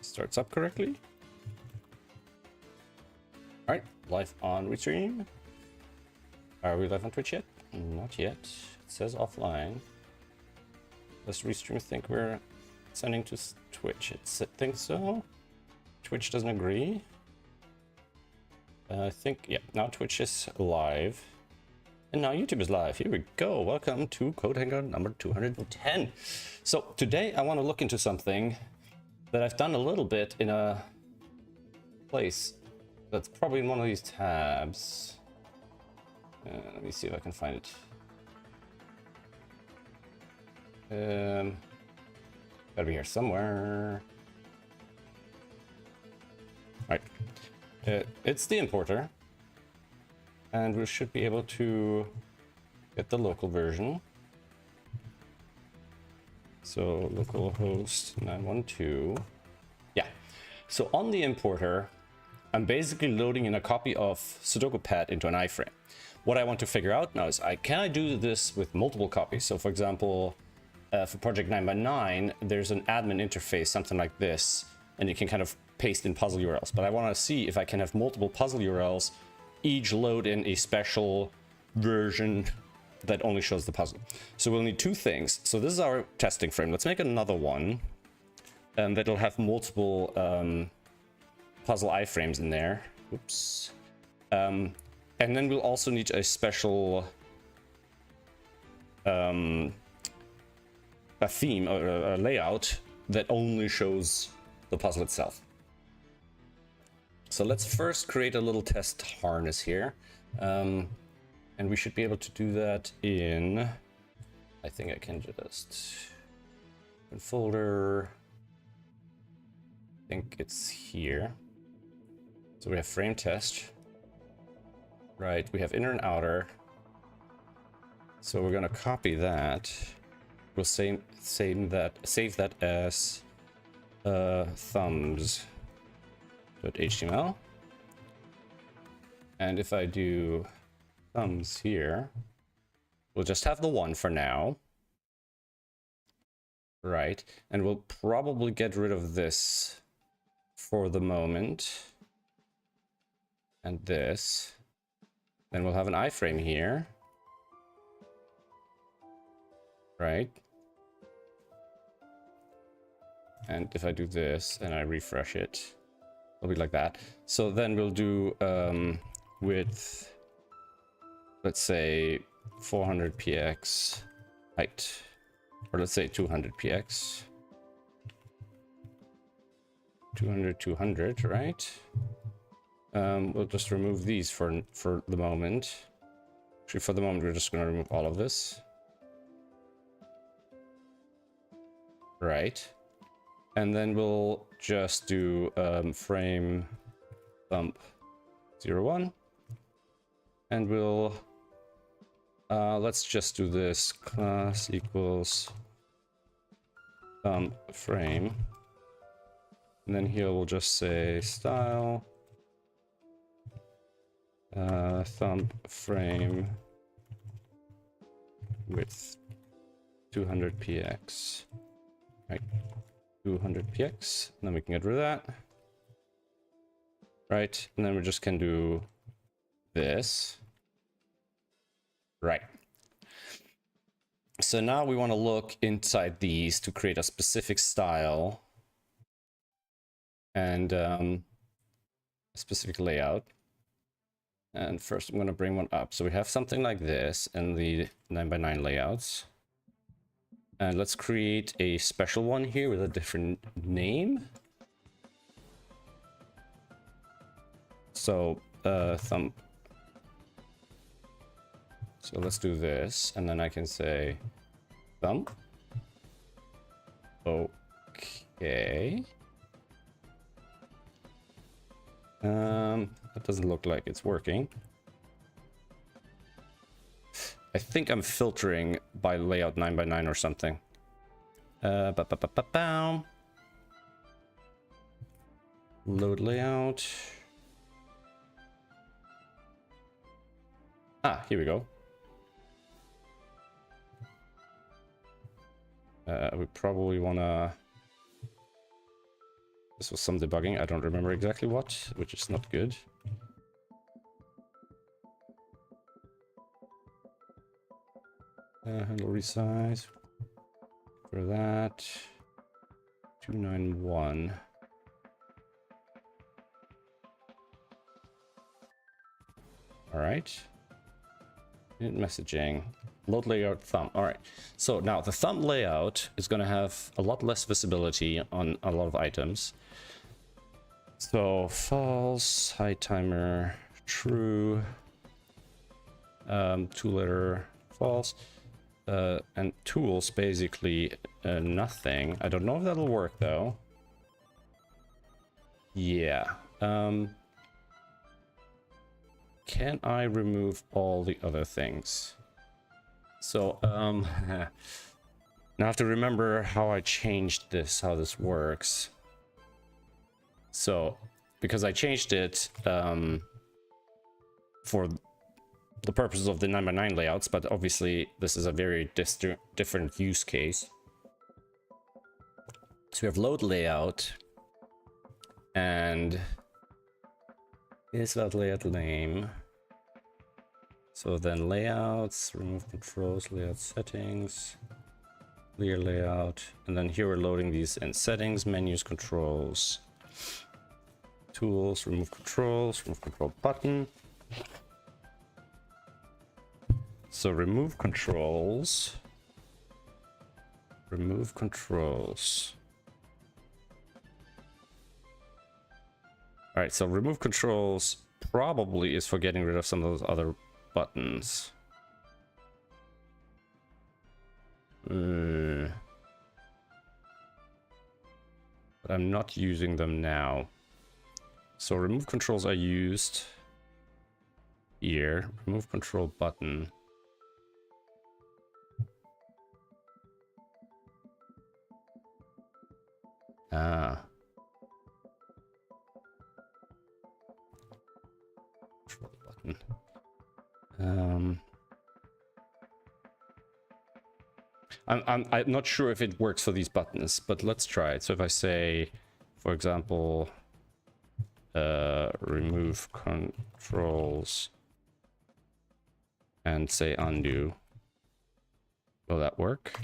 starts up correctly. All right, live on Restream. Are we live on Twitch yet? Not yet. It says offline. Does Restream think we're sending to Twitch? It thinks so. Twitch doesn't agree. I think, yeah, now Twitch is live. And now YouTube is live. Here we go. Welcome to Code Hangout number 210. So today I want to look into something that I've done a little bit in a place that's probably in one of these tabs. Let me see if I can find it. Gotta be here somewhere. All right. It's the importer. And we should be able to get the local version. So localhost 912. Yeah. So on the importer, I'm basically loading in a copy of Sudoku Pad into an iframe. What I want to figure out now is can I do this with multiple copies? So for example, for project 9x9, there's an admin interface, something like this, and you can kind of paste in puzzle URLs. But I want to see if I can have multiple puzzle URLs, each load in a special version that only shows the puzzle. So we'll need two things. So this is our testing frame. Let's make another one that'll have multiple puzzle iframes in there. Oops. And then we'll also need a special a theme or a layout that only shows the puzzle itself. So let's first create a little test harness here. And we should be able to do that in, I think I can just open folder. I think it's here. So we have frame test. Right, we have inner and outer. So we're gonna copy that. We'll save that as thumbs.html. And if I do thumbs here, we'll just have the one for now. Right, and we'll probably get rid of this for the moment. And this. Then we'll have an iframe here. Right. And if I do this and I refresh it, it'll be like that. So then we'll do width, let's say 400 px, height, or let's say 200 px. 200, right? We'll just remove these for the moment. Actually, for the moment, we're just going to remove all of this. Right. And then we'll just do frame thumb 01. And we'll, let's just do this class equals thumb frame. And then here we'll just say style. Thumb frame width 200 px, right? 200 px, and then we can get rid of that, right? And then we just can do this, right? So now we want to look inside these to create a specific style and a specific layout. And first I'm going to bring one up. So we have something like this in the 9x9 layouts. And let's create a special one here with a different name. So thumb. So let's do this, and then I can say thumb. Okay. That doesn't look like it's working. I think I'm filtering by layout 9x9 or something. Load layout. Ah, here we go. We probably want to This was some debugging. I don't remember exactly what, which is not good. Handle resize. For that. 291. All right. Unit messaging. Load layout thumb. All right. So now the thumb layout is going to have a lot less visibility on a lot of items. So false, high timer, true, two-letter, false, and tools basically nothing. I don't know if that'll work though. Yeah. Can I remove all the other things? So, now I have to remember how I changed this, how this works. So, because I changed it for the purposes of the 9x9 layouts, but obviously this is a very different use case. So we have load layout, and is that layout name? So then layouts, remove controls, layout settings, clear layout, and then here we're loading these in settings, menus, controls, tools, remove control button. So remove controls. All right, so remove controls probably is for getting rid of some of those other buttons. But I'm not using them now. So remove controls are used here. Remove control button. Control button. I'm not sure if it works for these buttons, but let's try it. So if I say, for example, remove controls and say undo, will that work?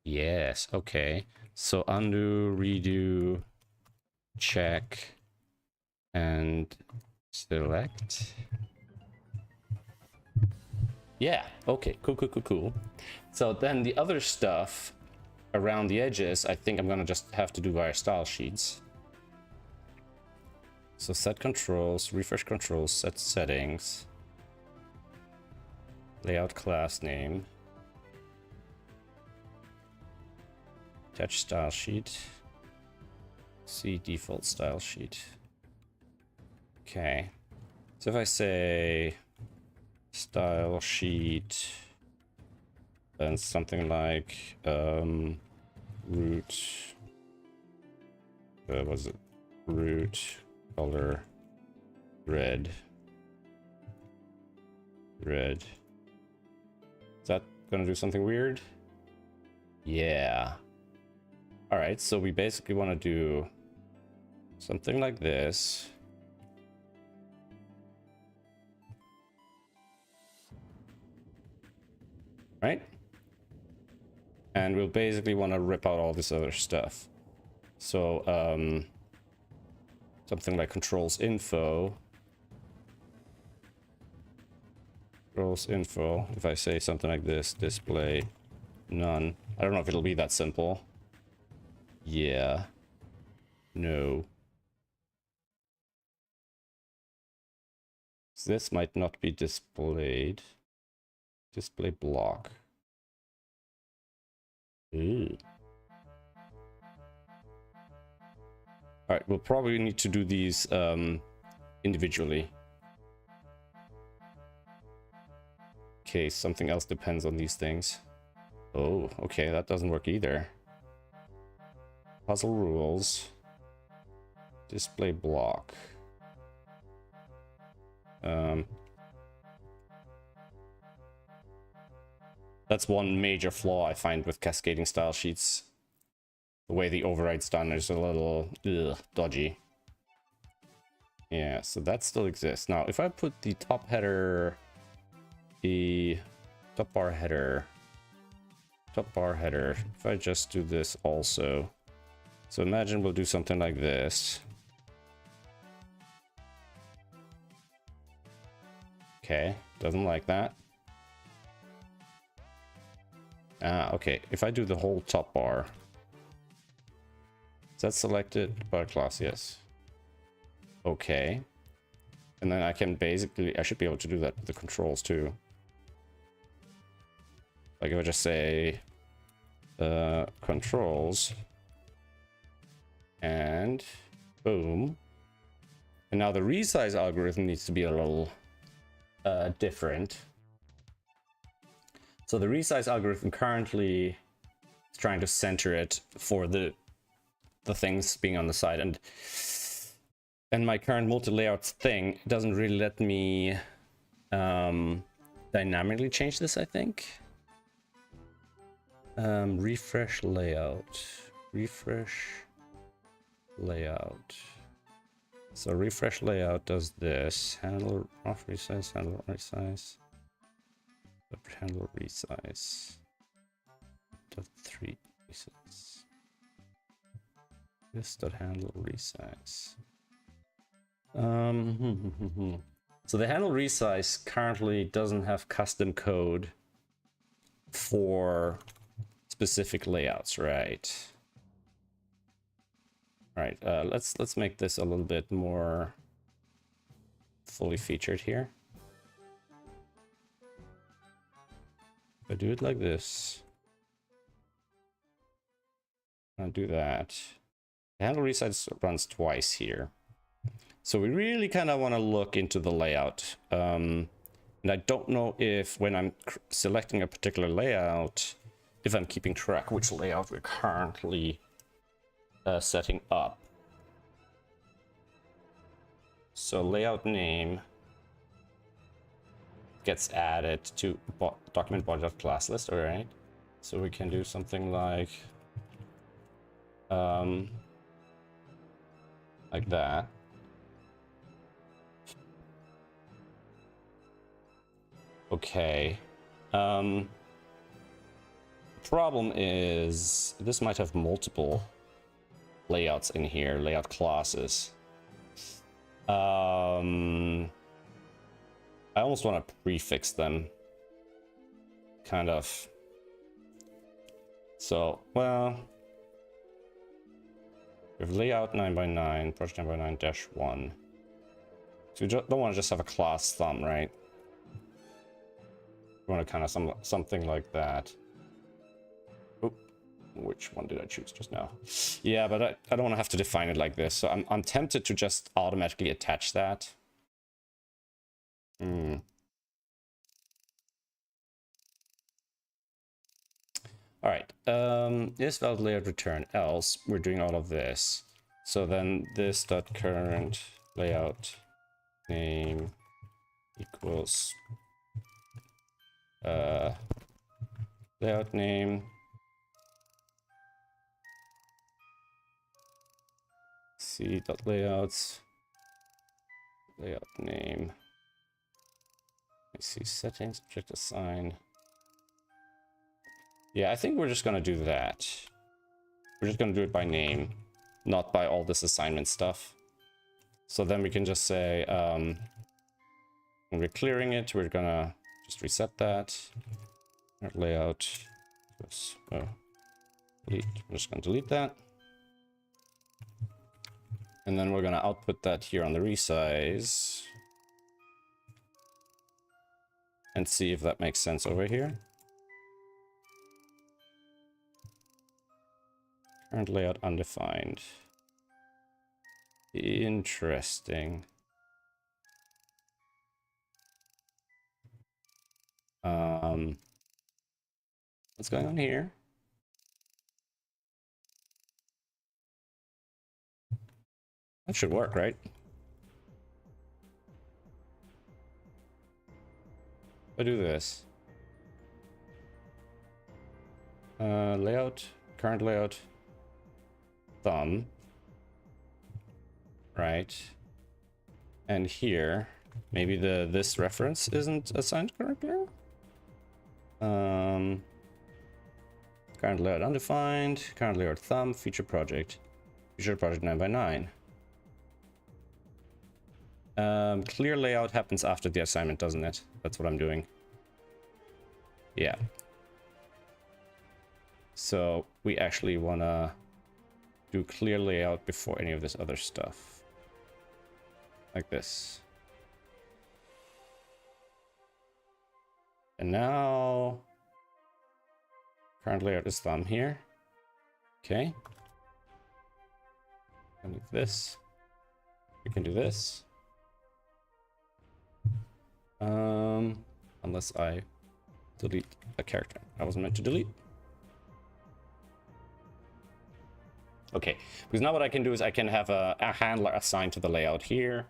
Yes. Okay. So undo, redo, check, and select. Yeah, okay, cool. So then the other stuff around the edges, I think I'm gonna just have to do via style sheets. So set controls, refresh controls, set settings, layout class name, attach style sheet, see default style sheet. Okay, so if I say style sheet and something like root, was it root color red, is that gonna do something weird? Yeah. All right, so we basically want to do something like this. Right? And we'll basically want to rip out all this other stuff. So, something like controls info. If I say something like this, display none. I don't know if it'll be that simple. Yeah. No. This might not be displayed. Display block. Ooh. All right, we'll probably need to do these individually. Okay, something else depends on these things. Oh, okay, that doesn't work either. Puzzle rules. Display block. That's one major flaw I find with cascading style sheets. The way the override's done is a little dodgy. Yeah, so that still exists. Now, if I put the top header, the top bar header, if I just do this also. So imagine we'll do something like this. Okay, doesn't like that. Okay, if I do the whole top bar. Is that selected by class? Yes. Okay. And then I can basically, I should be able to do that with the controls too. Like if I just say controls and boom. And now the resize algorithm needs to be a little different. So the resize algorithm currently is trying to center it for the things being on the side, and my current multi-layout thing doesn't really let me dynamically change this, I think. Refresh layout. So refresh layout does this. Handle off resize, handle resize. Handle resize. Dot 3 resize. This dot handle resize. So the handle resize currently doesn't have custom code for specific layouts, right? All right, let's make this a little bit more fully featured here. If I do it like this, I'll do that. The handle resize runs twice here. So we really kind of want to look into the layout. And I don't know if when I'm selecting a particular layout, if I'm keeping track which layout we're currently setting up. So layout name gets added to document body.class list, all right? So we can do something like that. Okay. Problem is this might have multiple layouts in here, layout classes. I almost want to prefix them. Kind of. So, well, we have layout 9x9, project 9x9-1. So we don't want to just have a class thumb, right? We want to kind of something like that. Oop, which one did I choose just now? Yeah, but I don't want to have to define it like this. So I'm tempted to just automatically attach that. All right, is valid layout return, else we're doing all of this. So then this dot current layout name equals layout name c dot layouts layout name. Let's see, settings, object assign. Yeah, I think we're just gonna do that. We're just gonna do it by name, not by all this assignment stuff. So then we can just say, when we're clearing it, we're gonna just reset that. Layout, delete. I'm just gonna delete that. And then we're gonna output that here on the resize. And see if that makes sense over here. Current layout undefined. Interesting. What's going on here? That should work, right? If I do this. Layout, current layout. thumb, right? And here, maybe this reference isn't assigned correctly. Current layout undefined, current layout thumb, feature project 9 by 9. Clear layout happens after the assignment, doesn't it? That's what I'm doing. Yeah. So we actually want to do clear layout before any of this other stuff. Like this. And now current layout is thumb here. Okay. And with this, we can do this. Unless I delete a character I wasn't meant to delete. Okay, because now what I can do is I can have a handler assigned to the layout here.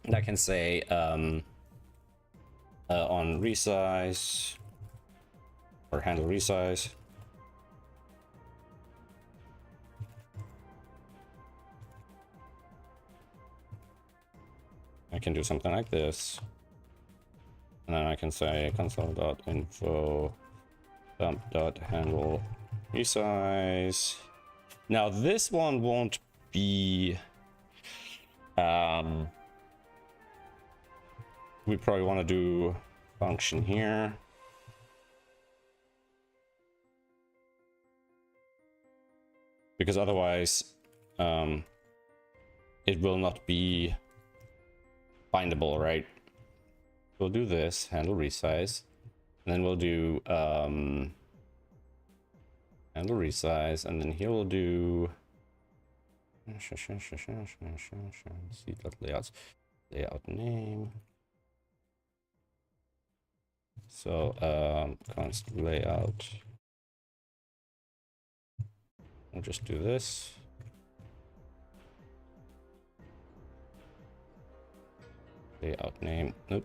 And I can say on resize or handle resize. I can do something like this. And then I can say console.info dump.handle resize. Now this one won't be we probably want to do function here. Because otherwise it will not be bindable, right? We'll do this, handle resize, and then we'll do handle resize, and then here we'll do layouts, layout name. So const layout. We'll just do this. Layout name. Nope.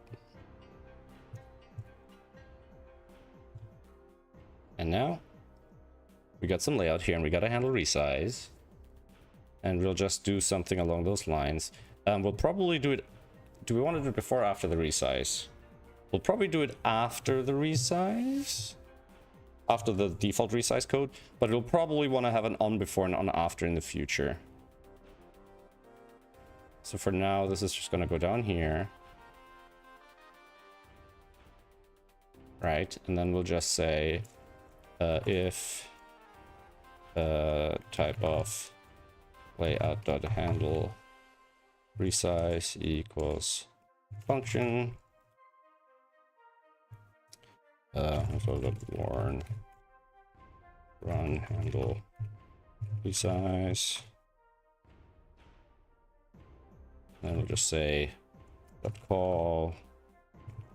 And now we got some layout here, and we got to handle resize, and we'll just do something along those lines. We'll probably do it. Do we want to do it before or after the resize? We'll probably do it after the resize, after the default resize code, but we'll probably want to have an on before and on after in the future. So for now, this is just going to go down here. Right, and then we'll just say if type of layout.handle resize equals function warn run handle resize. Then we'll just say call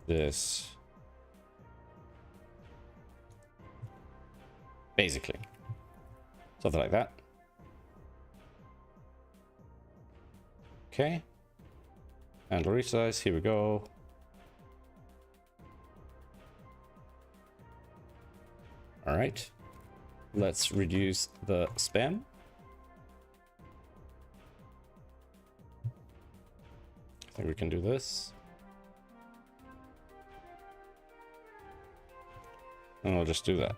this, basically something like that. Okay, handle resize, here we go. All right, let's reduce the spam. I think we can do this. And we'll just do that.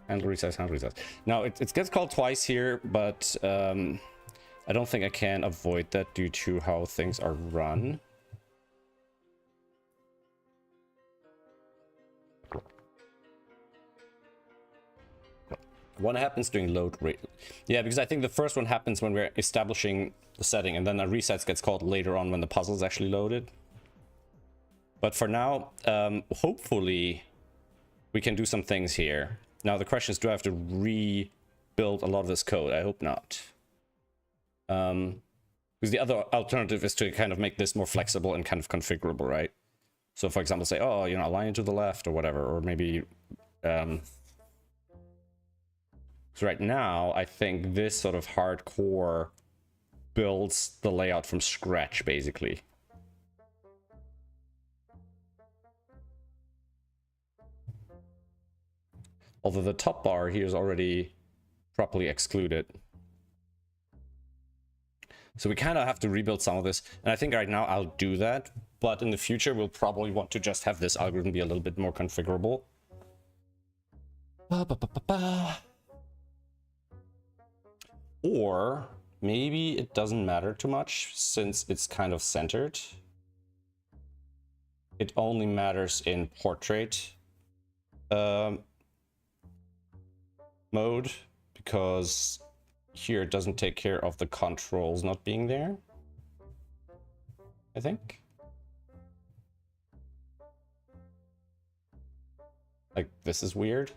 Handle resize, handle resize. Now, it gets called twice here, but I don't think I can avoid that due to how things are run. One happens during load rate. Yeah, because I think the first one happens when we're establishing the setting, and then a resize gets called later on when the puzzle is actually loaded. But for now, hopefully we can do some things here. Now the question is, do I have to rebuild a lot of this code? I hope not. Because the other alternative is to kind of make this more flexible and kind of configurable, right? So for example, say, oh, you know, align it to the left or whatever, or maybe so right now, I think this sort of hardcore builds the layout from scratch, basically. Although the top bar here is already properly excluded. So we kind of have to rebuild some of this. And I think right now I'll do that. But in the future, we'll probably want to just have this algorithm be a little bit more configurable. Or maybe it doesn't matter too much since it's kind of centered. It only matters in portrait mode, because here it doesn't take care of the controls not being there, I think. Like, this is weird.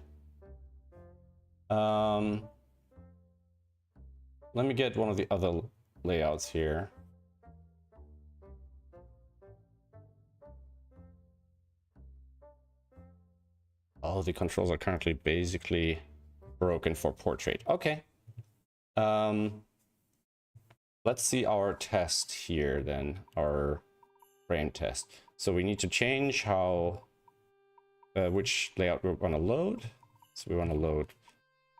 Let me get one of the other layouts here. Oh, the controls are currently basically broken for portrait. Okay. Let's see our test here then, our frame test. So we need to change how, which layout we're gonna load. So we want to load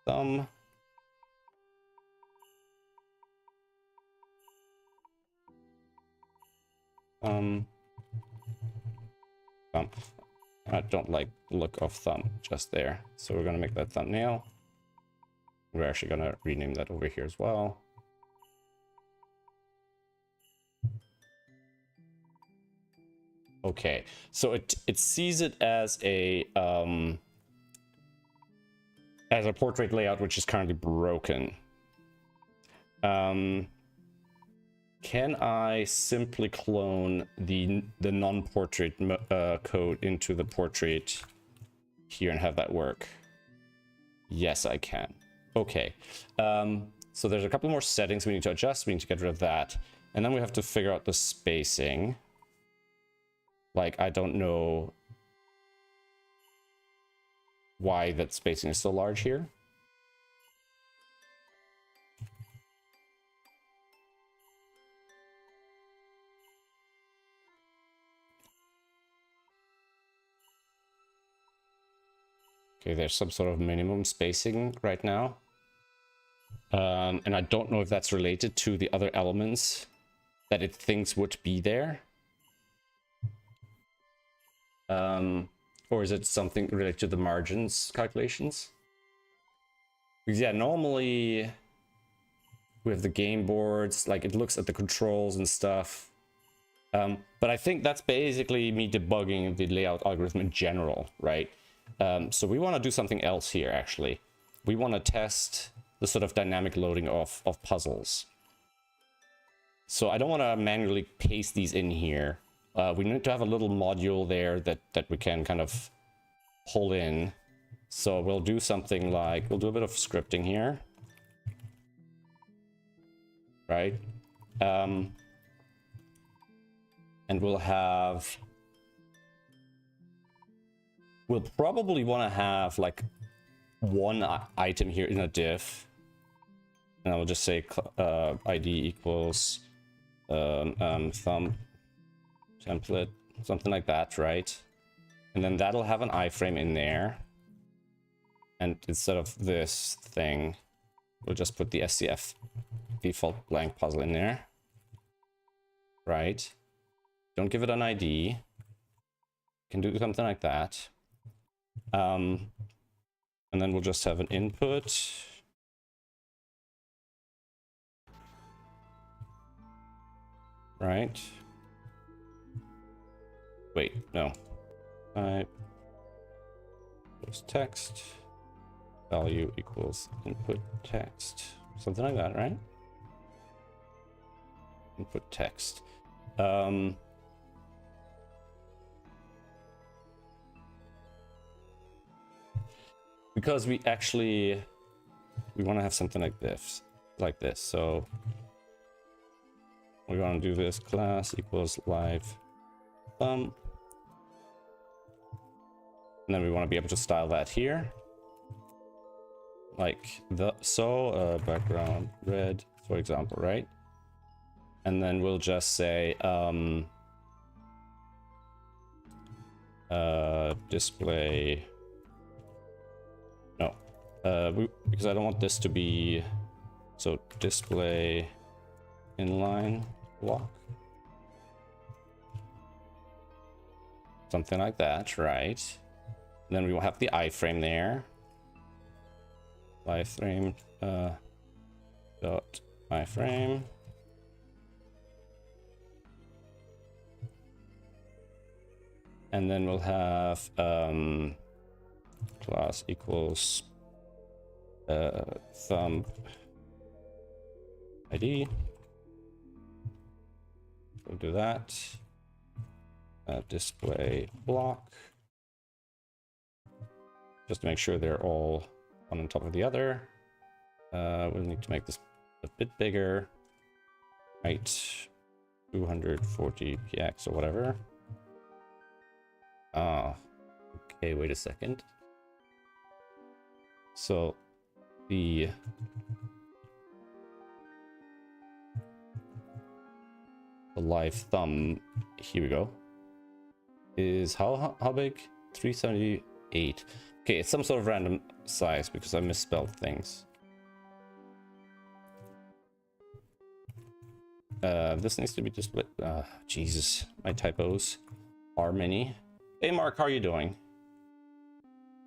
thumb. Thumb. I don't like the look of thumb just there. So we're gonna make that thumbnail. We're actually gonna rename that over here as well. Okay, so it sees it as a portrait layout, which is currently broken. Can I simply clone the non-portrait code into the portrait here and have that work? Yes, I can. Okay. So there's a couple more settings we need to adjust. We need to get rid of that. And then we have to figure out the spacing. Like, I don't know why that spacing is so large here. Okay, there's some sort of minimum spacing right now. And I don't know if that's related to the other elements that it thinks would be there. Or is it something related to the margins calculations? Because yeah, normally we have the game boards, like it looks at the controls and stuff. But I think that's basically me debugging the layout algorithm in general, right? So we want to do something else here, actually. We want to test the sort of dynamic loading of puzzles. So I don't want to manually paste these in here. We need to have a little module there that we can kind of pull in. So we'll do something like, we'll do a bit of scripting here. Right? And we'll probably want to have like one item here in a div. And I will just say ID equals thumb template, something like that, right? And then that'll have an iframe in there. And instead of this thing, we'll just put the SCF default blank puzzle in there. Right? Don't give it an ID. Can do something like that. And then we'll just have an input. Right? Wait, no. Type equals text. Value equals input text. Something like that, right? Input text. Because we want to have something like this, So we're going to do this class equals live thumb. And then we want to be able to style that here. Like background red, for example, right? And then we'll just say display. No, Because I don't want this to be, so display inline block. Something like that, right? And then we will have the iframe there. Iframe dot iframe. And then we'll have class equals thumb ID. We'll do that. Display block. Just to make sure they're all one on top of the other. We'll need to make this a bit bigger. Height 240 px or whatever. Ah, okay, wait a second. So the live thumb, here we go, is how big? 378. Okay, it's some sort of random size because I misspelled things. This needs to be displayed. Jesus, my typos are many. Hey Mark, how are you doing?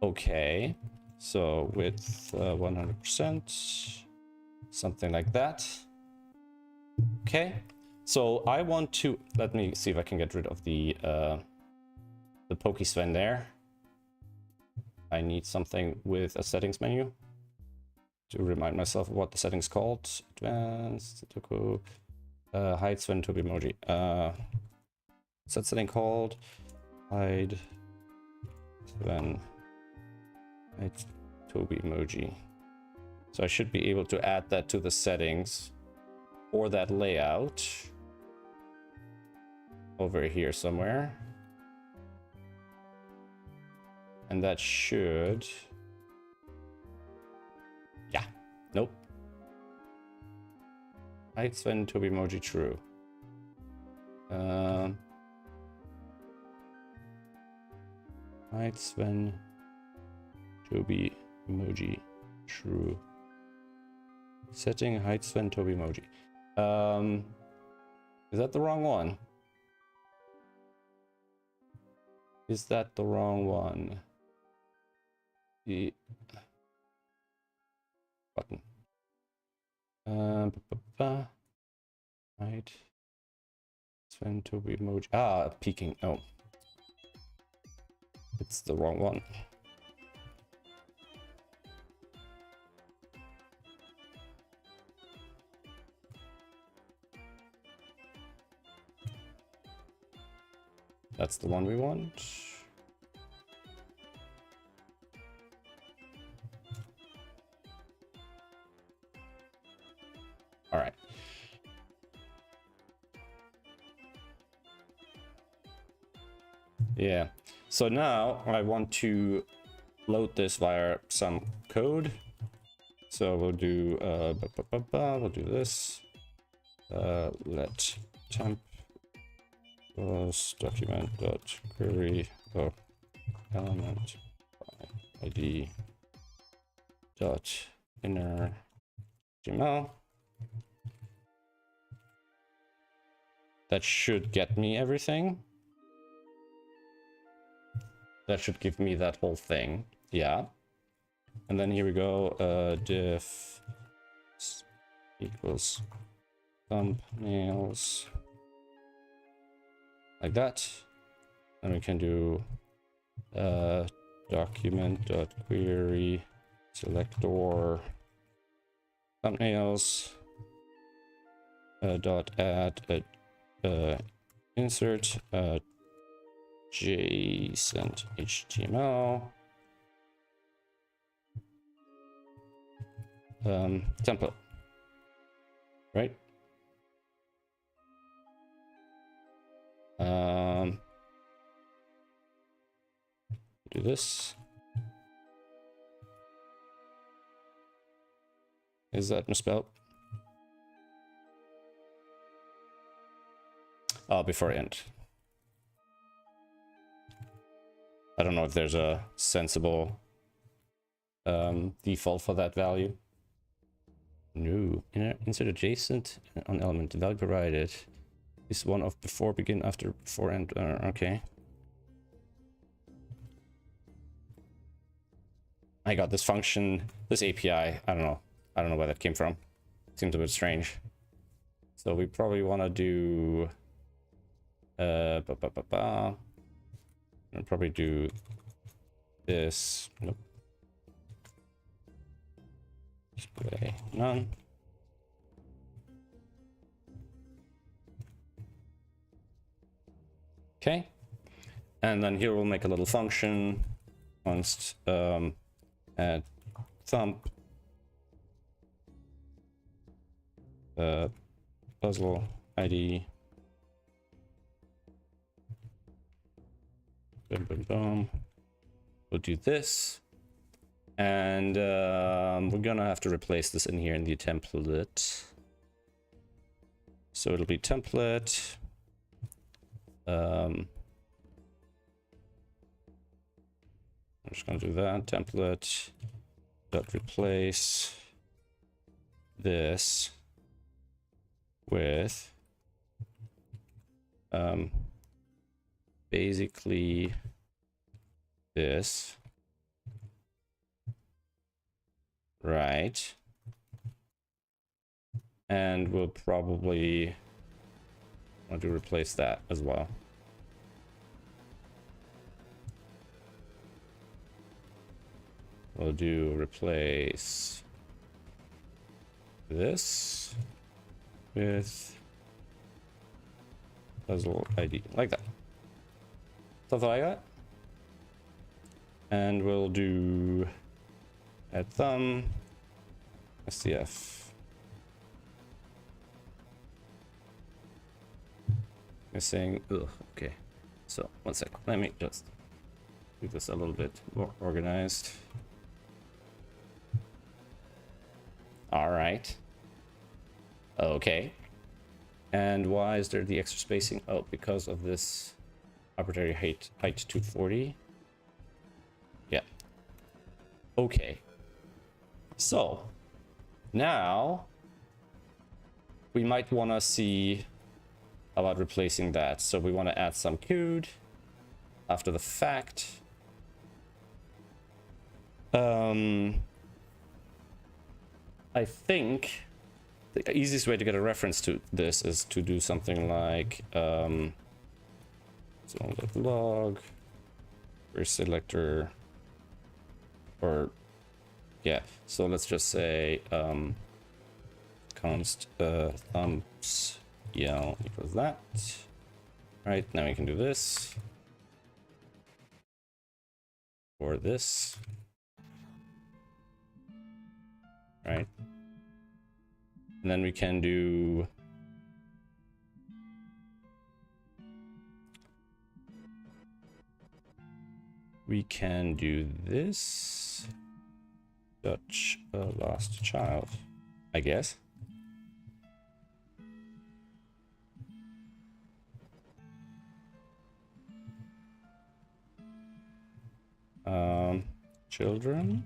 Okay, so width 100%, something like that. Okay, so I want to, let me see if I can get rid of the Pokesven there. I need something with a settings menu to remind myself of what the settings called. Advanced, hide Sven to emoji. What's that setting called? Hide Sven. Hide Toby emoji. So I should be able to add that to the settings or that layout over here somewhere. And that should, yeah, nope. Hide Sven Toby emoji true. Hide Sven Toby emoji true. Setting hide Sven Toby emoji. Is that the wrong one? Is that the wrong one? The button. Hide Sven Toby emoji. Ah, peeking. Oh, it's the wrong one. That's the one we want. All right. Yeah. So now I want to load this via some code. So we'll do we'll do this. Let temp was document dot query element id dot inner HTML. That should get me everything. That should give me that whole thing. Yeah. And then here we go. Diff equals thumbnails. Like that. And we can do document.query selector thumbnails dot add insert JSON HTML template, right? Do this. Is that misspelled? Oh, before end. I don't know if there's a sensible default for that value. No, insert adjacent on element. The value provided is one of before, begin, after, before, and okay. I got this function, this API. I don't know where that came from. Seems a bit strange. So we probably want to do I'll probably do this. Nope. Display none. Okay, and then here we'll make a little function const add thumb puzzle ID. Boom, boom, boom. We'll do this, and we're gonna have to replace this in here in the template. So it'll be template. I'm just gonna do that. Template dot replace this with basically this, right? And we'll probably want to replace that as well. We'll do replace this with puzzle ID, like that. Something like that. And we'll do add thumb, SCF. Missing. Ugh, okay. So, one sec. Let me just do this a little bit more organized. All right. Okay. And why is there the extra spacing? Oh, because of this arbitrary height 240. Yeah. Okay. So now we might want to see about replacing that. So we want to add some code after the fact. I think the easiest way to get a reference to this is to do something like log or selector, or yeah, so let's just say const thumbs yell equals that. Right, now we can do this or this, right? And then we can do this Dutch lost child, I guess. Children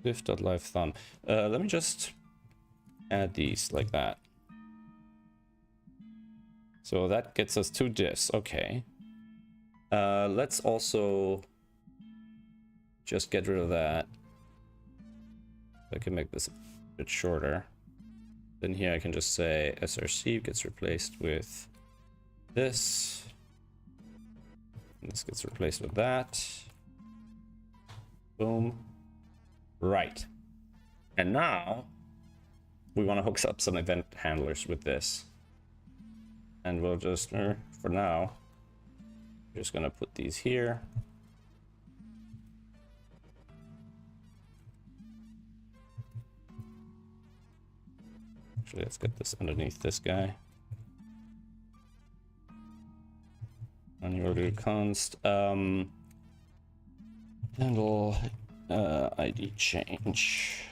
diff.live thumb. Let me just add these like that. So that gets us 2 diffs. Okay. Let's also just get rid of that. I can make this a bit shorter. Then here I can just say src gets replaced with this. And this gets replaced with that. Boom. Right. And now we want to hook up some event handlers with this. And we'll just, for now, just gonna put these here. Actually, let's get this underneath this guy. And you'll do const handle ID change.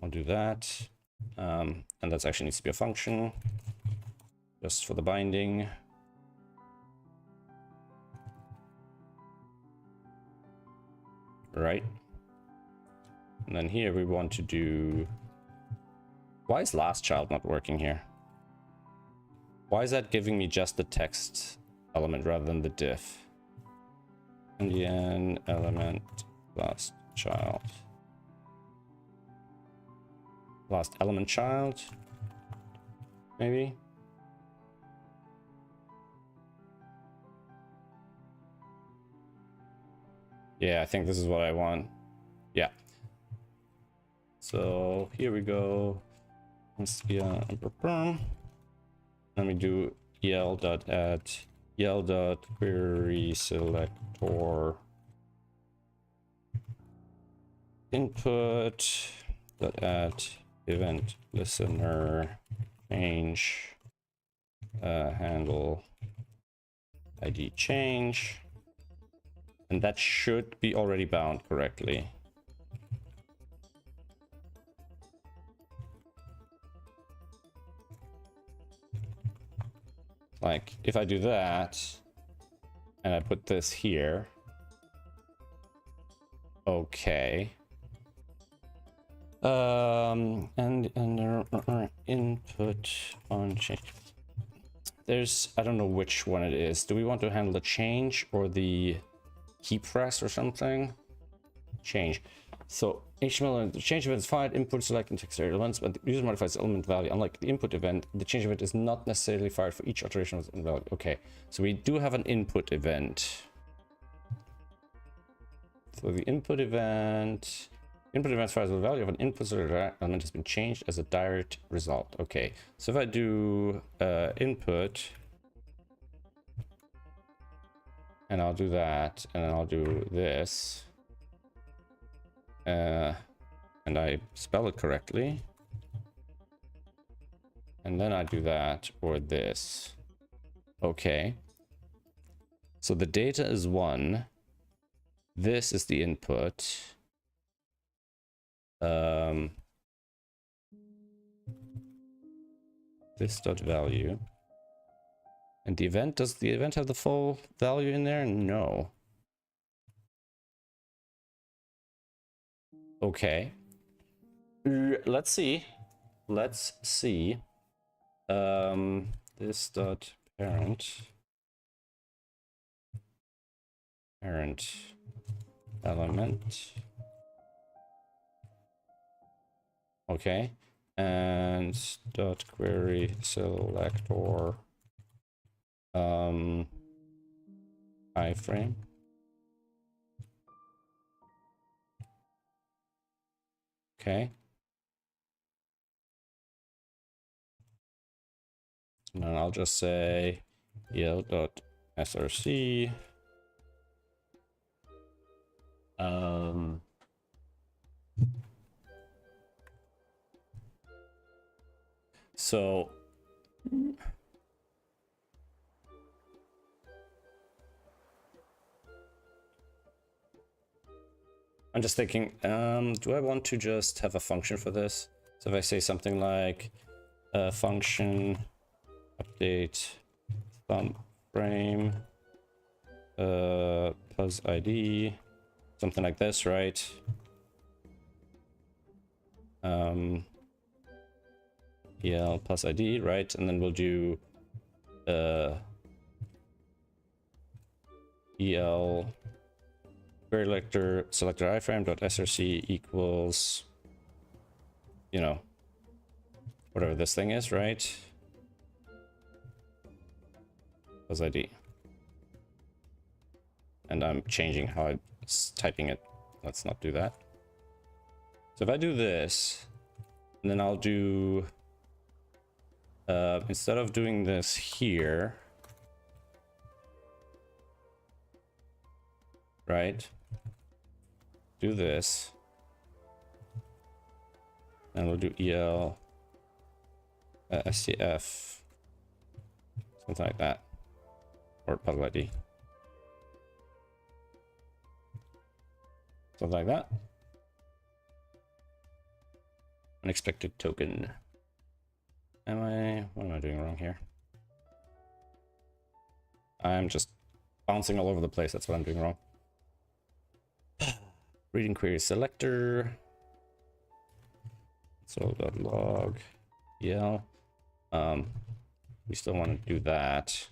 I'll do that. And that actually needs to be a function just for the binding. right? And then here we want to do... Why is last child not working here? Why is that giving me just the text element rather than the diff? Indian element last child. Last element child, maybe? Yeah, I think this is what I want. Yeah. So here we go. Let me do el.add el.query selector input .add event listener change handle ID change, and that should be already bound correctly. Like if I do that and I put this here, okay. And input on change. There's, I don't know which one it is. Do we want to handle the change or the key press or something? Change. So HTML, the change event is fired, input select and text elements, but the user modifies the element value. Unlike the input event, the change event is not necessarily fired for each iteration of the value. Okay, so we do have an input event. So the input event fires the value of an input element has been changed as a direct result. Okay, so if I do input, and I'll do that, and I'll do this, and I spell it correctly, and then I do that or this. Okay, so the data is 1. This is the input. This dot value. And the event, does the event have the full value in there? No. Okay. Let's see. Let's see. This dot parent element. Okay, and dot query selector iframe. Okay. And then I'll just say el.src so I'm just thinking, do I want to just have a function for this? So if I say something like function update thumb frame plus ID, something like this, right? EL plus ID, right? And then we'll do EL query selector iframe.src equals, you know, whatever this thing is, right? Plus ID. And I'm changing how I'm typing it. Let's not do that. So if I do this, and then I'll do, instead of doing this here, right? Do this. And we'll do EL SCF, something like that, or puzzle ID, something like that. Unexpected token. What am I doing wrong here? I'm just bouncing all over the place. That's what I'm doing wrong. reading query selector. So log yeah. We still want to do that.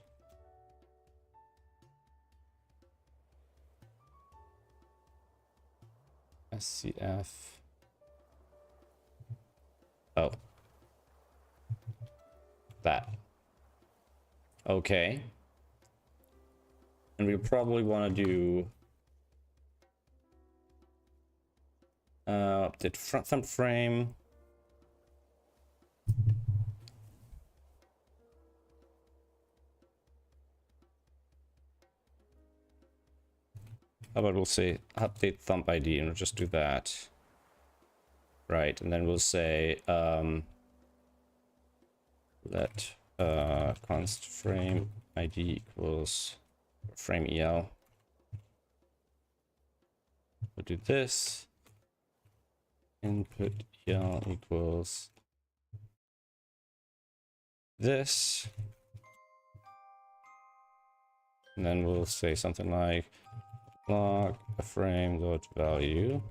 SCF. Oh. That. Okay. And we probably want to do update front frame. How about we'll say update thumb ID and we'll just do that. Right, and then we'll say let const frame ID equals frame EL. We'll do this. Input EL equals this. And then we'll say something like log a frame dot value.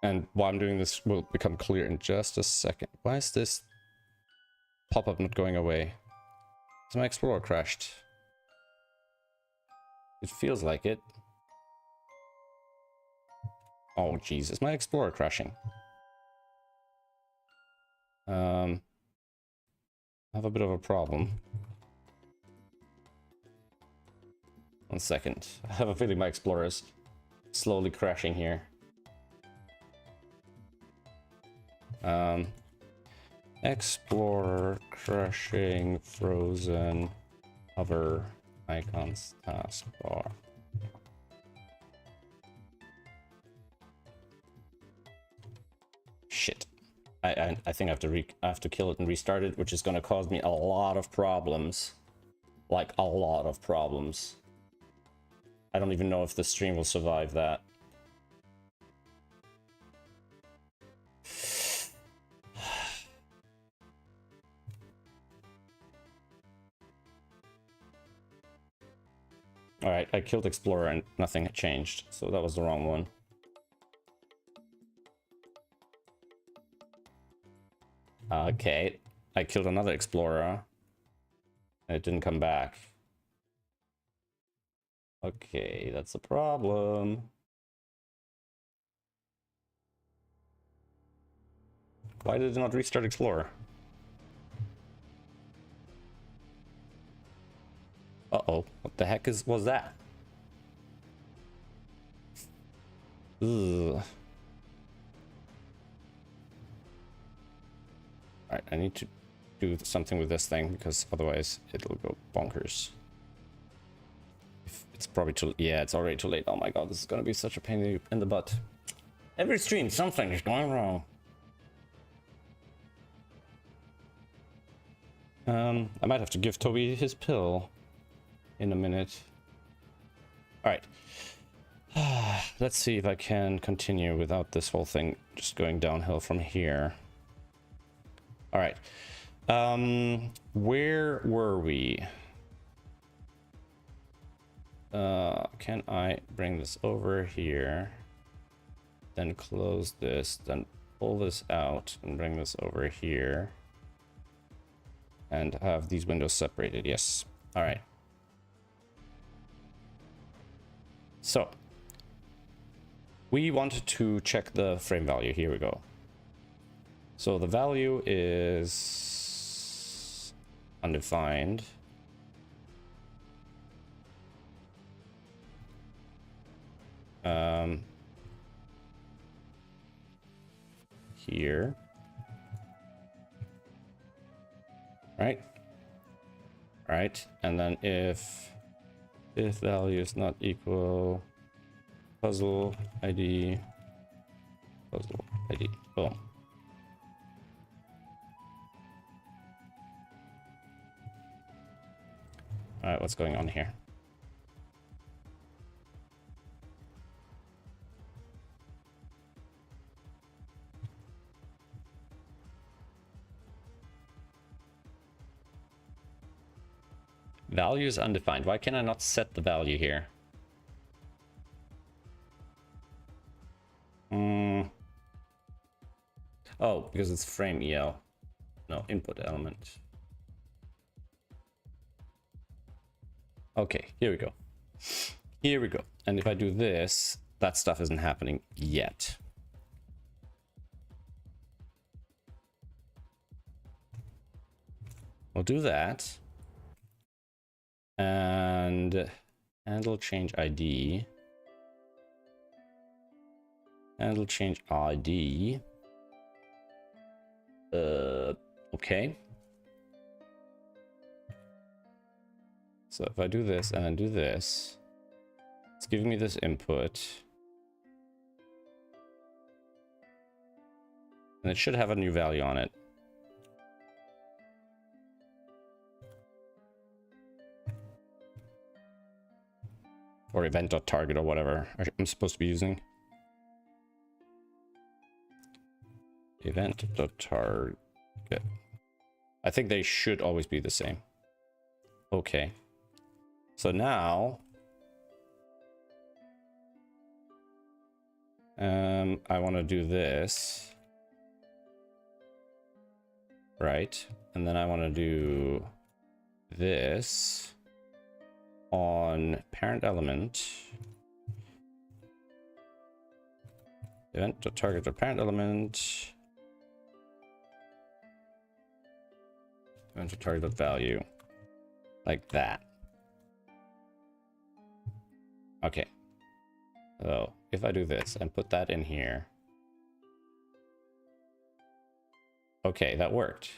And while I'm doing this will become clear in just a second. Why is this pop-up not going away? Is my Explorer crashed? It feels like it. Oh jeez, is my Explorer crashing? I have a bit of a problem. 1 second. I have a feeling my Explorer is slowly crashing here. Explorer crashing frozen hover icons taskbar. Shit. I think I have to kill it and restart it, which is going to cause me a lot of problems. Like a lot of problems. I don't even know if the stream will survive that. Alright, I killed Explorer and nothing had changed, so that was the wrong one. Okay, I killed another Explorer. And it didn't come back. Okay, that's a problem. Why did it not restart Explorer? Uh-oh, what the heck was that? Ugh. Alright, I need to do something with this thing because otherwise it'll go bonkers. It's probably too... yeah, it's already too late. Oh my god, this is gonna be such a pain in the butt. Every stream, something is going wrong. I might have to give Toby his pill in a minute. Alright. Let's see if I can continue without this whole thing just going downhill from here. Alright. Where were we? Can I bring this over here? Then close this, then pull this out and bring this over here. And have these windows separated, yes. Alright. So, we wanted to check the frame value. Here we go. So the value is undefined. Here. Right? Right, and then if value is not equal puzzle ID, boom. All right, what's going on here? Value is undefined. Why can I not set the value here? Oh, because it's frame EL. No, input element. Okay, here we go. Here we go. And if I do this, that stuff isn't happening yet. We'll do that. And handle change ID. Handle change ID. Okay. So if I do this and then do this, it's giving me this input. And it should have a new value on it. Or event.target or whatever I'm supposed to be using. Event.target. I think they should always be the same. Okay. So now I want to do this. Right. And then I want to do this on parent element. Event to target the parent element. Event to target the value. Like that. Okay. So if I do this and put that in here. Okay, that worked.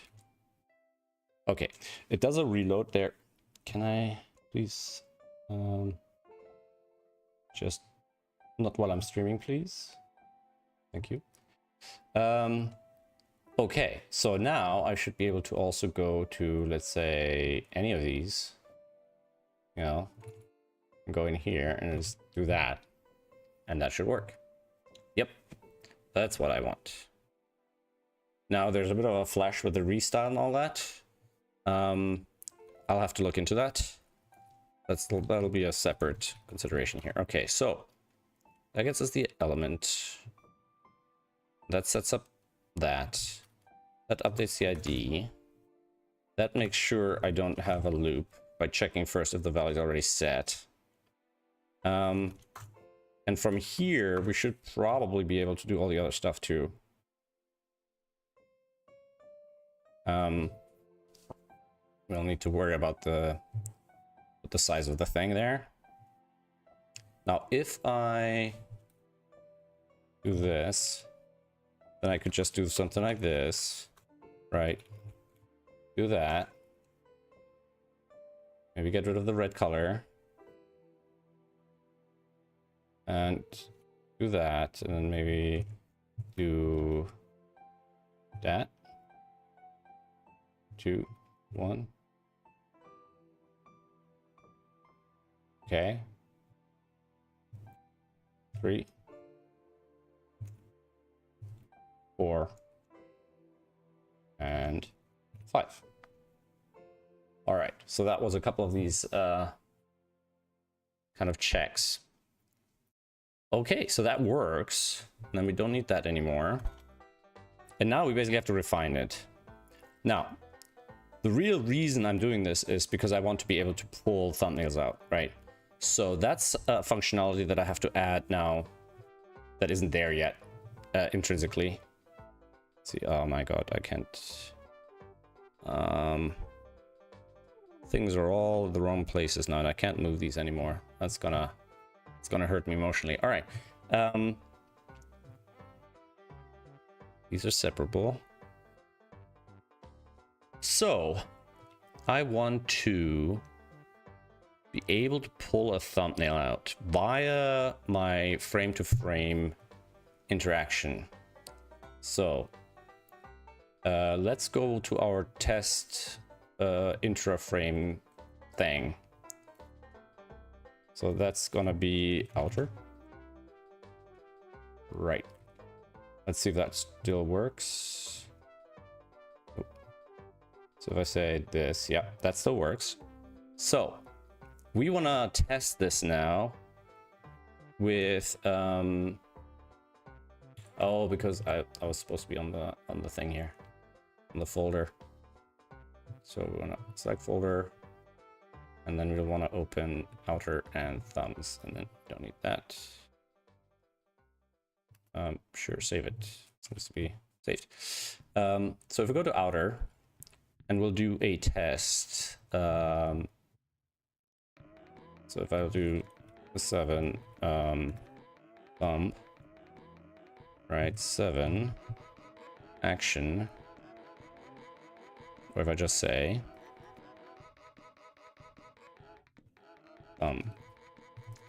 Okay, it does a reload there. Can I please just not while I'm streaming, please? Thank you. Okay, so now I should be able to also go to, let's say, any of these. You know, go in here and just do that. And that should work. Yep, that's what I want. Now there's a bit of a flash with the restyle and all that. I'll have to look into that. That'll be a separate consideration here. Okay, so that gets us the element. That sets up that. That updates the ID. That makes sure I don't have a loop by checking first if the value is already set. And from here, we should probably be able to do all the other stuff too. We'll need to worry about the size of the thing there. Now, if I do this, then I could just do something like this, right? Do that. Maybe get rid of the red color. And do that, and then maybe do that. 2, 1. Okay. 3, 4, and 5. All right, so that was a couple of these kind of checks. Okay, so that works. Then we don't need that anymore. And now we basically have to refine it. Now, the real reason I'm doing this is because I want to be able to pull thumbnails out, right? So that's a functionality that I have to add now that isn't there yet intrinsically. Let's see, oh my god, I can't. Things are all the wrong places now, and I can't move these anymore. It's gonna hurt me emotionally. All right, these are separable. So I want to be able to pull a thumbnail out via my frame to frame interaction. So let's go to our test intra frame thing. So that's gonna be outer. Right. Let's see if that still works. So if I say this, yeah, that still works. So we want to test this now with Oh, because I was supposed to be on the thing here, on the folder. So we want to select folder, and then we'll want to open outer and thumbs, and then don't need that. Sure, save it. It seems to be saved. So if we go to outer, and we'll do a test. So if I'll do the 7 thumb, right, 7 action, or if I just say because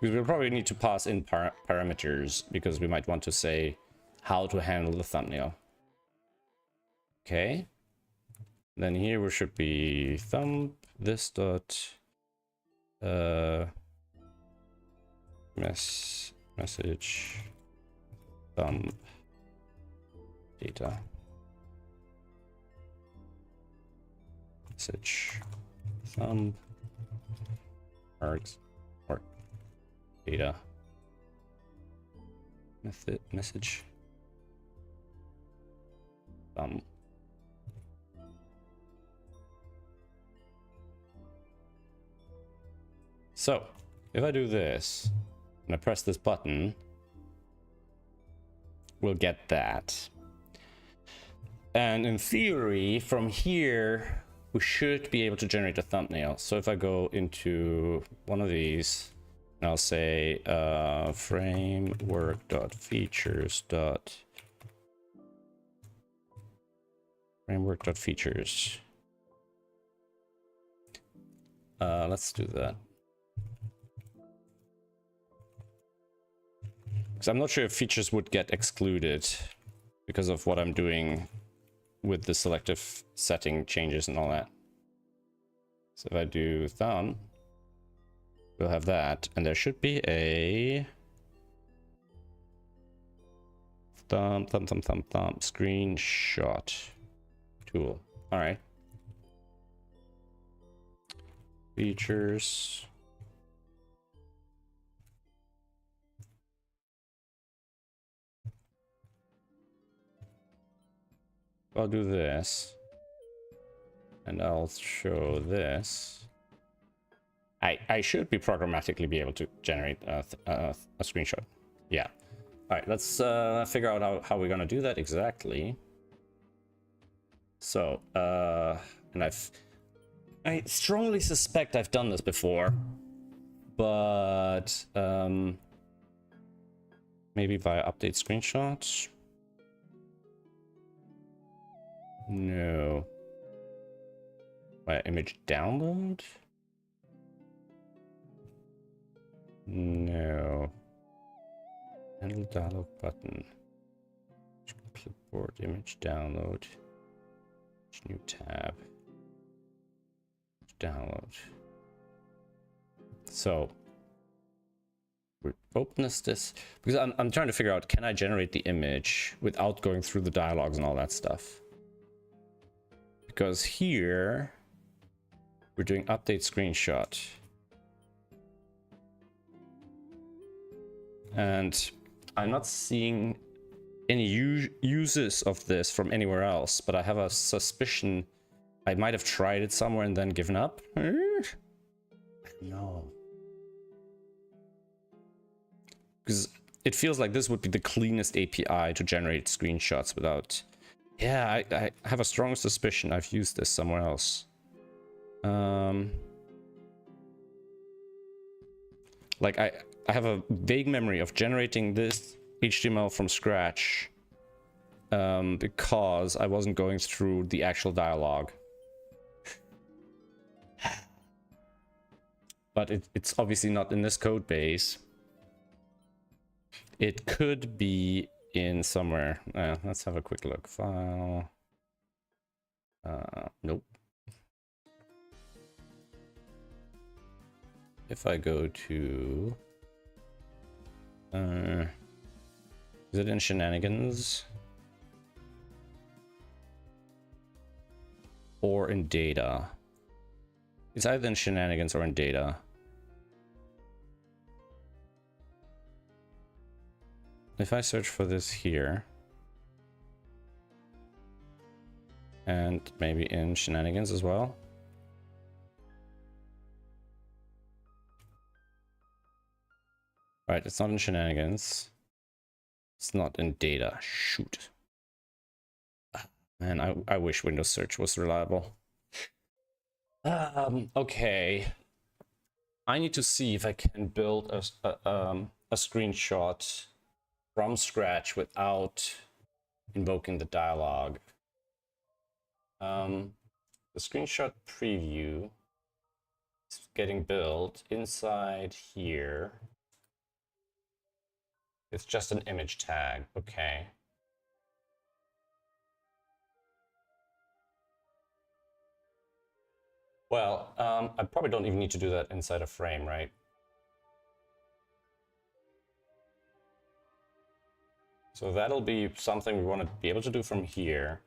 we'll probably need to pass in parameters because we might want to say how to handle the thumbnail. Okay, then here we should be thumb this dot message thumb data message thumb art or data method message thumb. So if I do this and I press this button, we'll get that. And in theory, from here, we should be able to generate a thumbnail. So if I go into one of these, and I'll say framework.features. Framework.features. Let's do that. Because I'm not sure if features would get excluded because of what I'm doing with the selective setting changes and all that. So if I do thumb, we'll have that, and there should be a thumb screenshot tool. All right. Features. I'll do this, and I'll show this. I should be programmatically be able to generate a screenshot. Yeah. All right, let's figure out how we're gonna do that exactly. So, and I strongly suspect I've done this before, but maybe via update screenshots. No. By image download? No. Handle dialog button. Clipboard image download. New tab. Download. So we open this because I'm trying to figure out, can I generate the image without going through the dialogues and all that stuff? Because here we're doing update screenshot, and I'm not seeing any uses of this from anywhere else, but I have a suspicion I might have tried it somewhere and then given up. No, because it feels like this would be the cleanest API to generate screenshots without. Yeah, I have a strong suspicion I've used this somewhere else. Like I have a vague memory of generating this HTML from scratch because I wasn't going through the actual dialogue. But it's obviously not in this code base. It could be in somewhere. Let's have a quick look. File. Nope. If I go to is it in shenanigans or in data? It's either in shenanigans or in data. If I search for this here, And maybe in shenanigans as well. Right, it's not in shenanigans. It's not in data. Shoot. Man, I wish Windows search was reliable. Okay. I need to see if I can build a screenshot from scratch without invoking the dialog. The screenshot preview is getting built inside here. It's just an image tag. Okay. Well, I probably don't even need to do that inside a frame, right? So that'll be something we want to be able to do from here.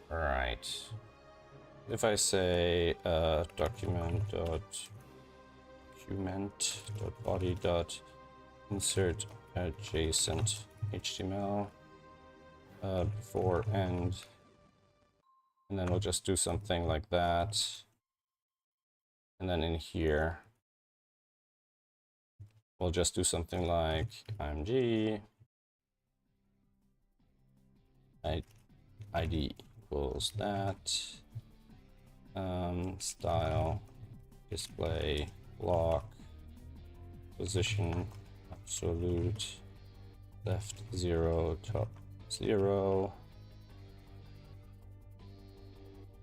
Right. If I say document.body.insert adjacent HTML before end, and then we'll just do something like that. And then in here, we'll just do something like img ID equals that, style, display, block, position, absolute, left 0, top 0.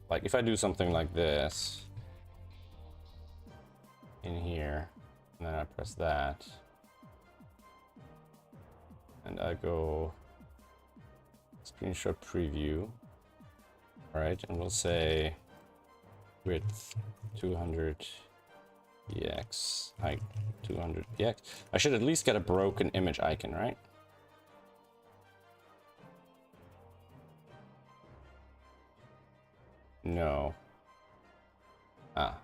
Like if I do something like this in here, and then I press that, and I go screenshot preview. All right, and we'll say width 200 px, height 200 px. I should at least get a broken image icon, right? No. Ah.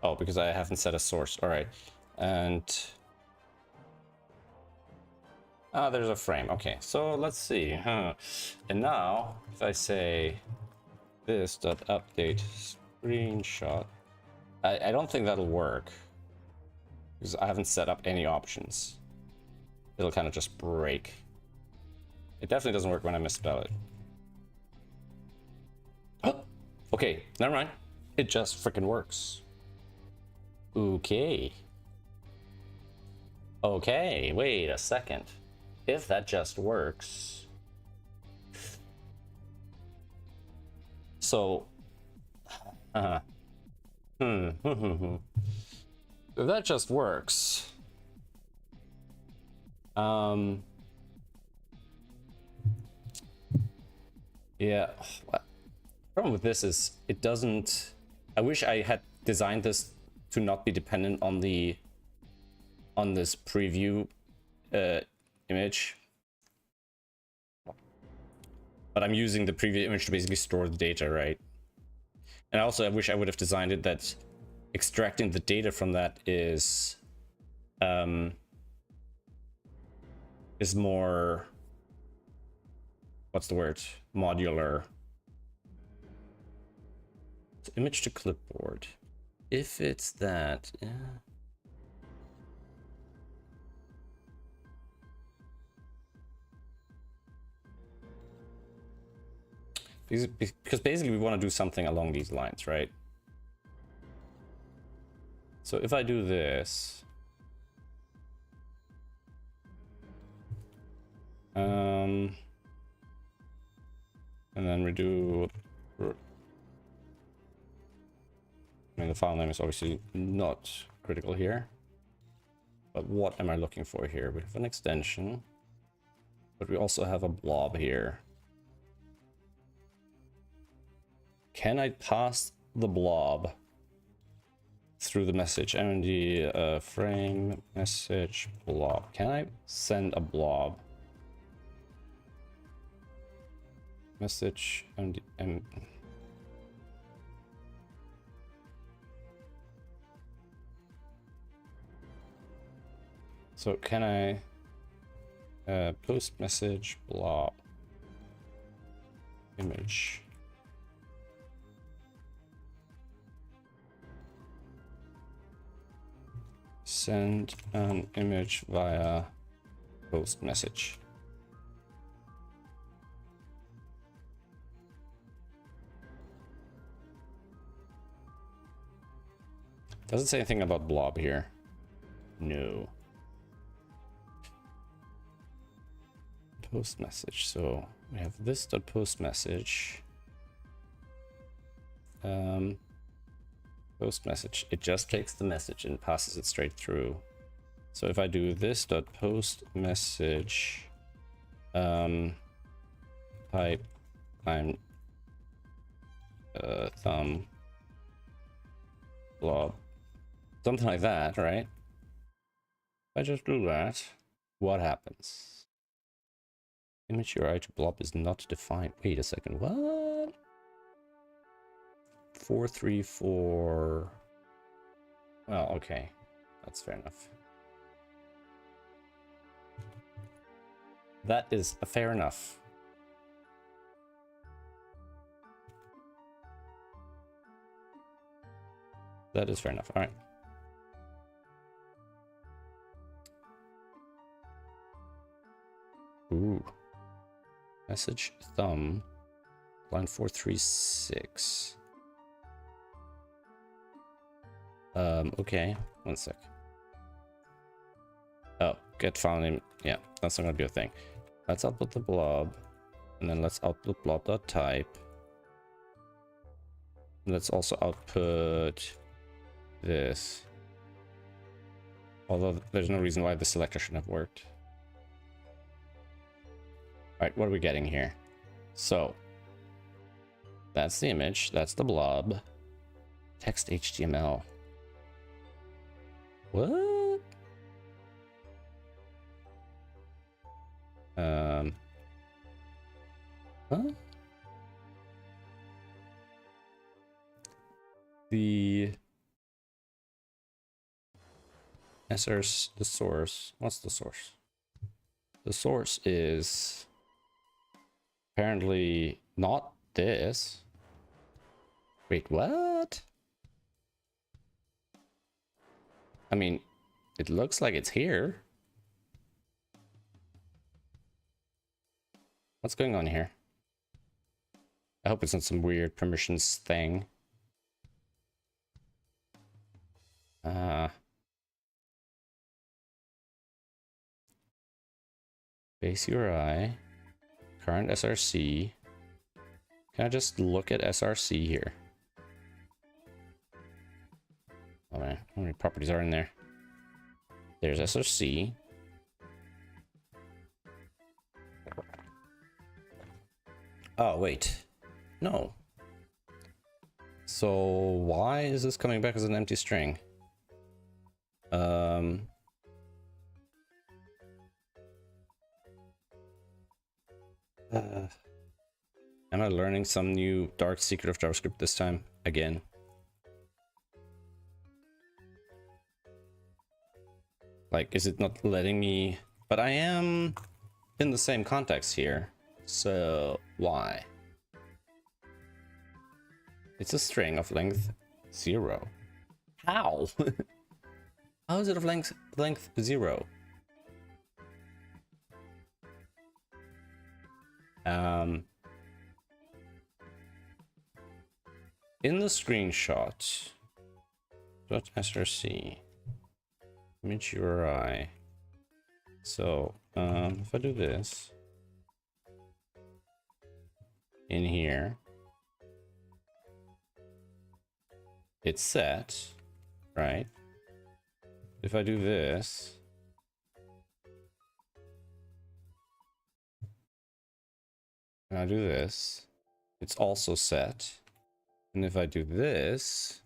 Oh, because I haven't set a source. All right, and there's a frame. Okay, so let's see. And now, if I say this dot update screenshot, I don't think that'll work because I haven't set up any options. It'll kind of just break. It definitely doesn't work when I misspell it. Oh, okay, never mind. It just freaking works. Okay. Okay, wait a second. If that just works. So, if that just works. Yeah. Problem with this is it doesn't. I wish I had designed this to not be dependent on this preview image, but I'm using the preview image to basically store the data, right? And also I wish I would have designed it that extracting the data from that is more, what's the word, modular. So image to clipboard, if it's that, yeah. Because basically we want to do something along these lines, right? So if I do this, and then we do, I mean, the file name is obviously not critical here, but what am I looking for here? We have an extension, but we also have a blob here. Can I pass the blob through the message? MD frame message blob. Can I send a blob? Message MD. So can I post message blob image? Send an image via post message. Doesn't say anything about blob here. No. Post message. So we have this dot post message. Post message. It just takes the message and passes it straight through. So if I do this dot post message type I'm thumb blob, something like that, right? If I just do that, what happens? Image URI to blob is not defined. Wait a second, what? 434. Well, okay, that's fair enough. That is fair enough. That is fair enough. All right. Ooh. Message thumb. Line 436. Okay. One sec. Oh, get file name. Yeah, that's not gonna be a thing. Let's output the blob. And then let's output blob.type. Let's also output this. Although there's no reason why the selector shouldn't have worked. Alright, what are we getting here? So that's the image, that's the blob. Text HTML. What? Huh? The SR's the source. What's the source? The source is apparently not this. Wait, what? I mean, it looks like it's here. What's going on here? I hope it's not some weird permissions thing. Base URI, current SRC. Can I just look at SRC here? Oh man, how many properties are in there? There's SRC. Oh, wait. No. So why is this coming back as an empty string? Am I learning some new dark secret of JavaScript this time? Again. Like, is it not letting me... But I am in the same context here. So, why? It's a string of length 0. How? How is it of length 0? In the screenshot, .src image URI. So if I do this in here, it's set, right? If I do this, and I do this, it's also set. And if I do this,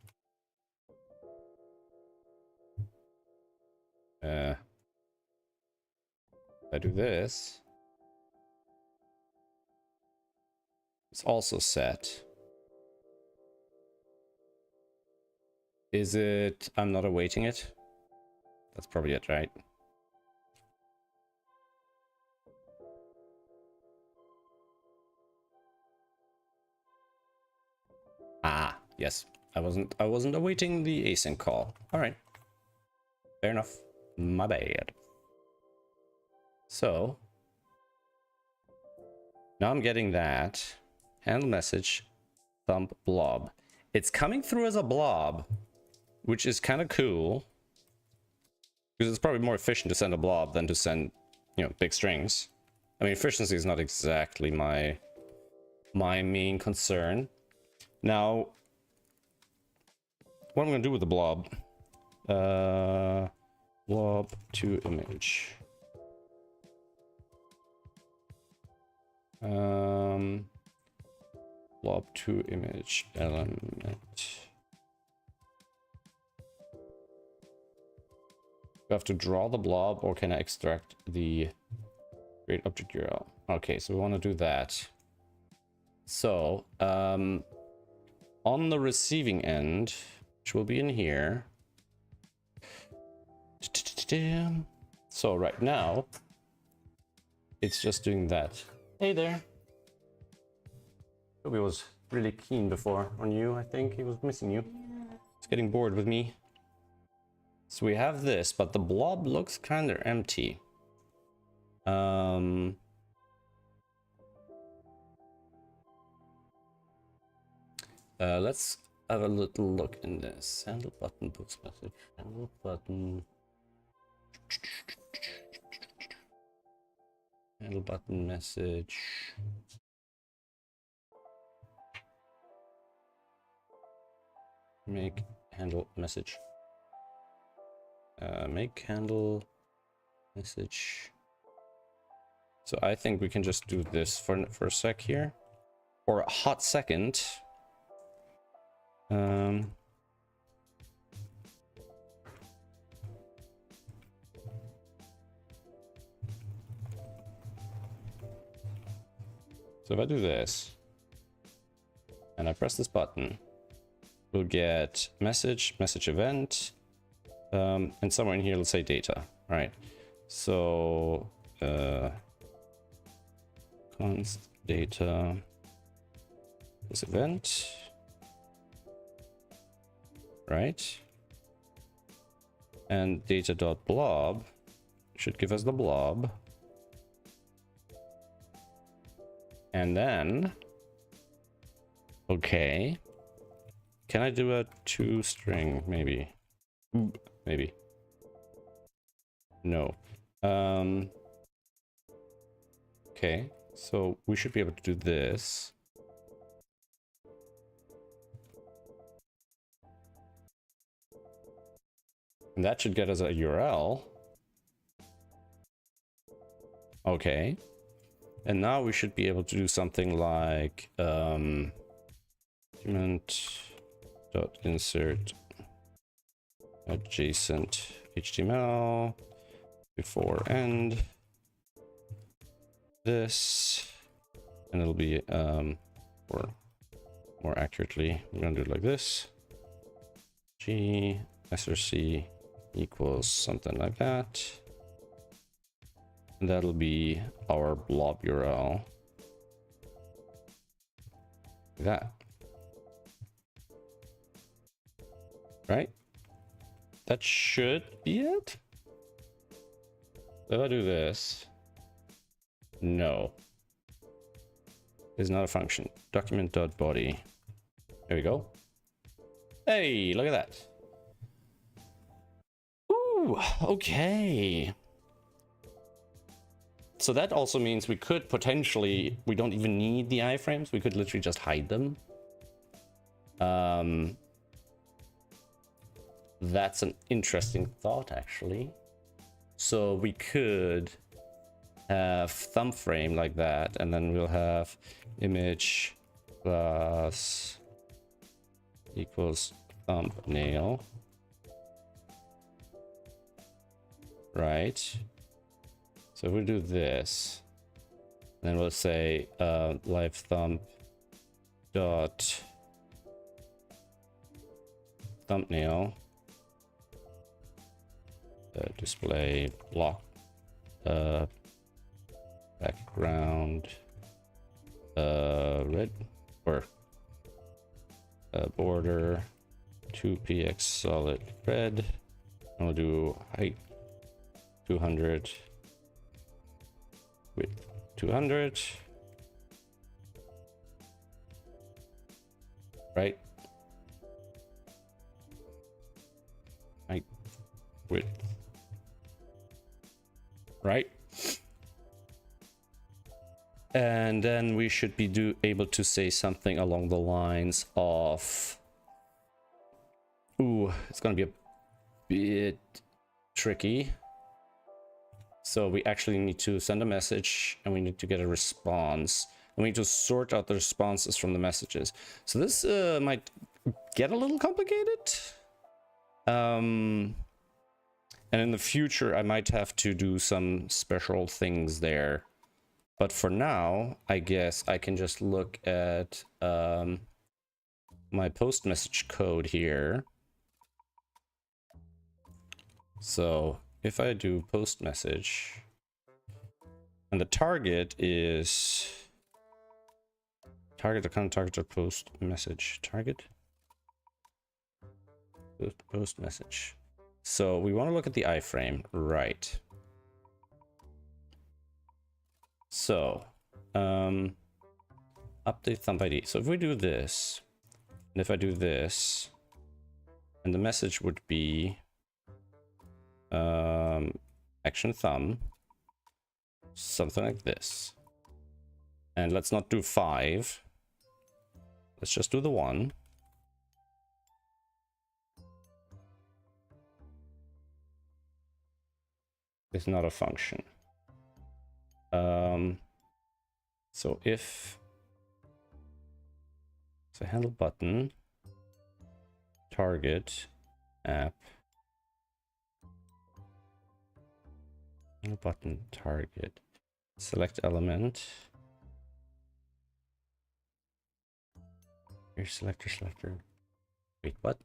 if I do this, it's also set. Is it, I'm not awaiting it? That's probably it, right? Yes, I wasn't awaiting the async call. All right, fair enough. My bad. So now I'm getting that handle message thumb blob. It's coming through as a blob, which is kind of cool because it's probably more efficient to send a blob than to send, you know, big strings. I mean, efficiency is not exactly my main concern. Now, what I'm gonna do with the blob? Blob to image. Blob to image element. Do I have to draw the blob, or can I extract the create object URL? Okay, so we want to do that. So on the receiving end, which will be in here. So right now it's just doing that. Hey there. Toby was really keen before on you. I think he was missing you. He's getting bored with me. So we have this, but the blob looks kind of empty. Let's have a little look in this. Handle button books message. Handle button. Handle button message. Make handle message. Make handle message. So I think we can just do this for a sec here, or a hot second. So if I do this and I press this button, we'll get message, message event, and somewhere in here, let's say data. All right. So const data this event, right? And data.blob should give us the blob. And then, okay, can I do a toString? Maybe, maybe. No. Okay, so we should be able to do this. And that should get us a URL. Okay. And now we should be able to do something like document.insert adjacent HTML before end this, and it'll be or more accurately, I'm gonna do it like this: G src equals something like that. And that'll be our blob URL. Like that. Right? That should be it. If I do this, no. It's not a function. Document.body. There we go. Hey, look at that. Ooh, okay. So that also means we could potentially, we don't even need the iframes. We could literally just hide them. That's an interesting thought, actually. So we could have thumb frame like that, and then we'll have image plus equals thumbnail. Right. So if we do this, then we'll say live thumb dot thumbnail display block background red or border 2px solid red. And we'll do height 200, width 200. Right? Height, width. Right? And then we should be able to say something along the lines of, ooh, it's gonna be a bit tricky. So we actually need to send a message and we need to get a response. And we need to sort out the responses from the messages. So this might get a little complicated. And in the future, I might have to do some special things there. But for now, I guess I can just look at my post message code here. So if I do post message, and the target is target account target or post message target post message. So we want to look at the iframe, right? So update thumb ID. So if we do this, and if I do this, and the message would be action thumb, something like this. And let's not do 5. Let's just do the 1. It's not a function. So if so, handle button, target, app, handle button, target, select element. Your selector. Wait, what?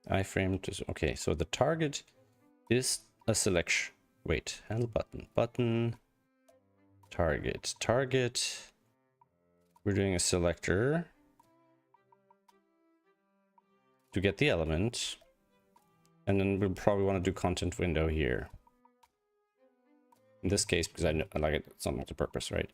Iframe to, okay, so the target is a selection. Wait, handle button, target. We're doing a selector to get the element, and then we'll probably want to do content window here. In this case, because I like it, it's not multi-purpose, right?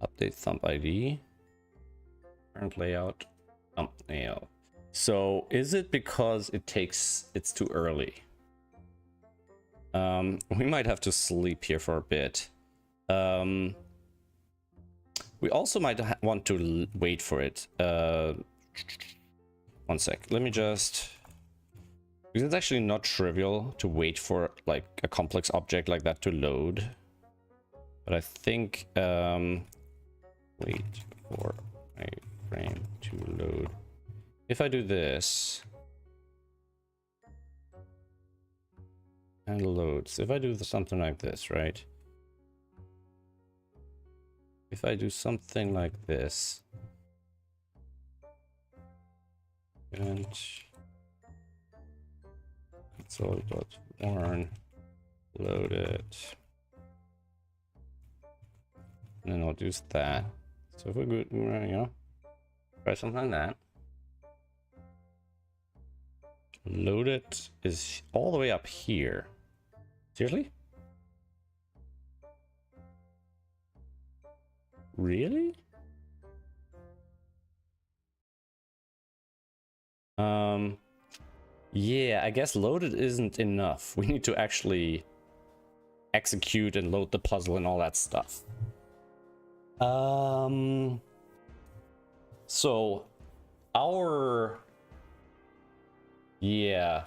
Update thumb ID, current layout, thumbnail. So is it because it's too early? We might have to sleep here for a bit. We also might want to wait for it. 1 sec. Let me just, because it's actually not trivial to wait for like a complex object like that to load. But I think wait for a frame to load. If I do this and loads, if I do something like this, right? If I do something like this, and console.warn, load it, and then I'll do that. So if we go, you know, try something like that. Load it is all the way up here. Seriously? Really? Yeah, I guess loaded isn't enough. We need to actually execute and load the puzzle and all that stuff. So our, yeah.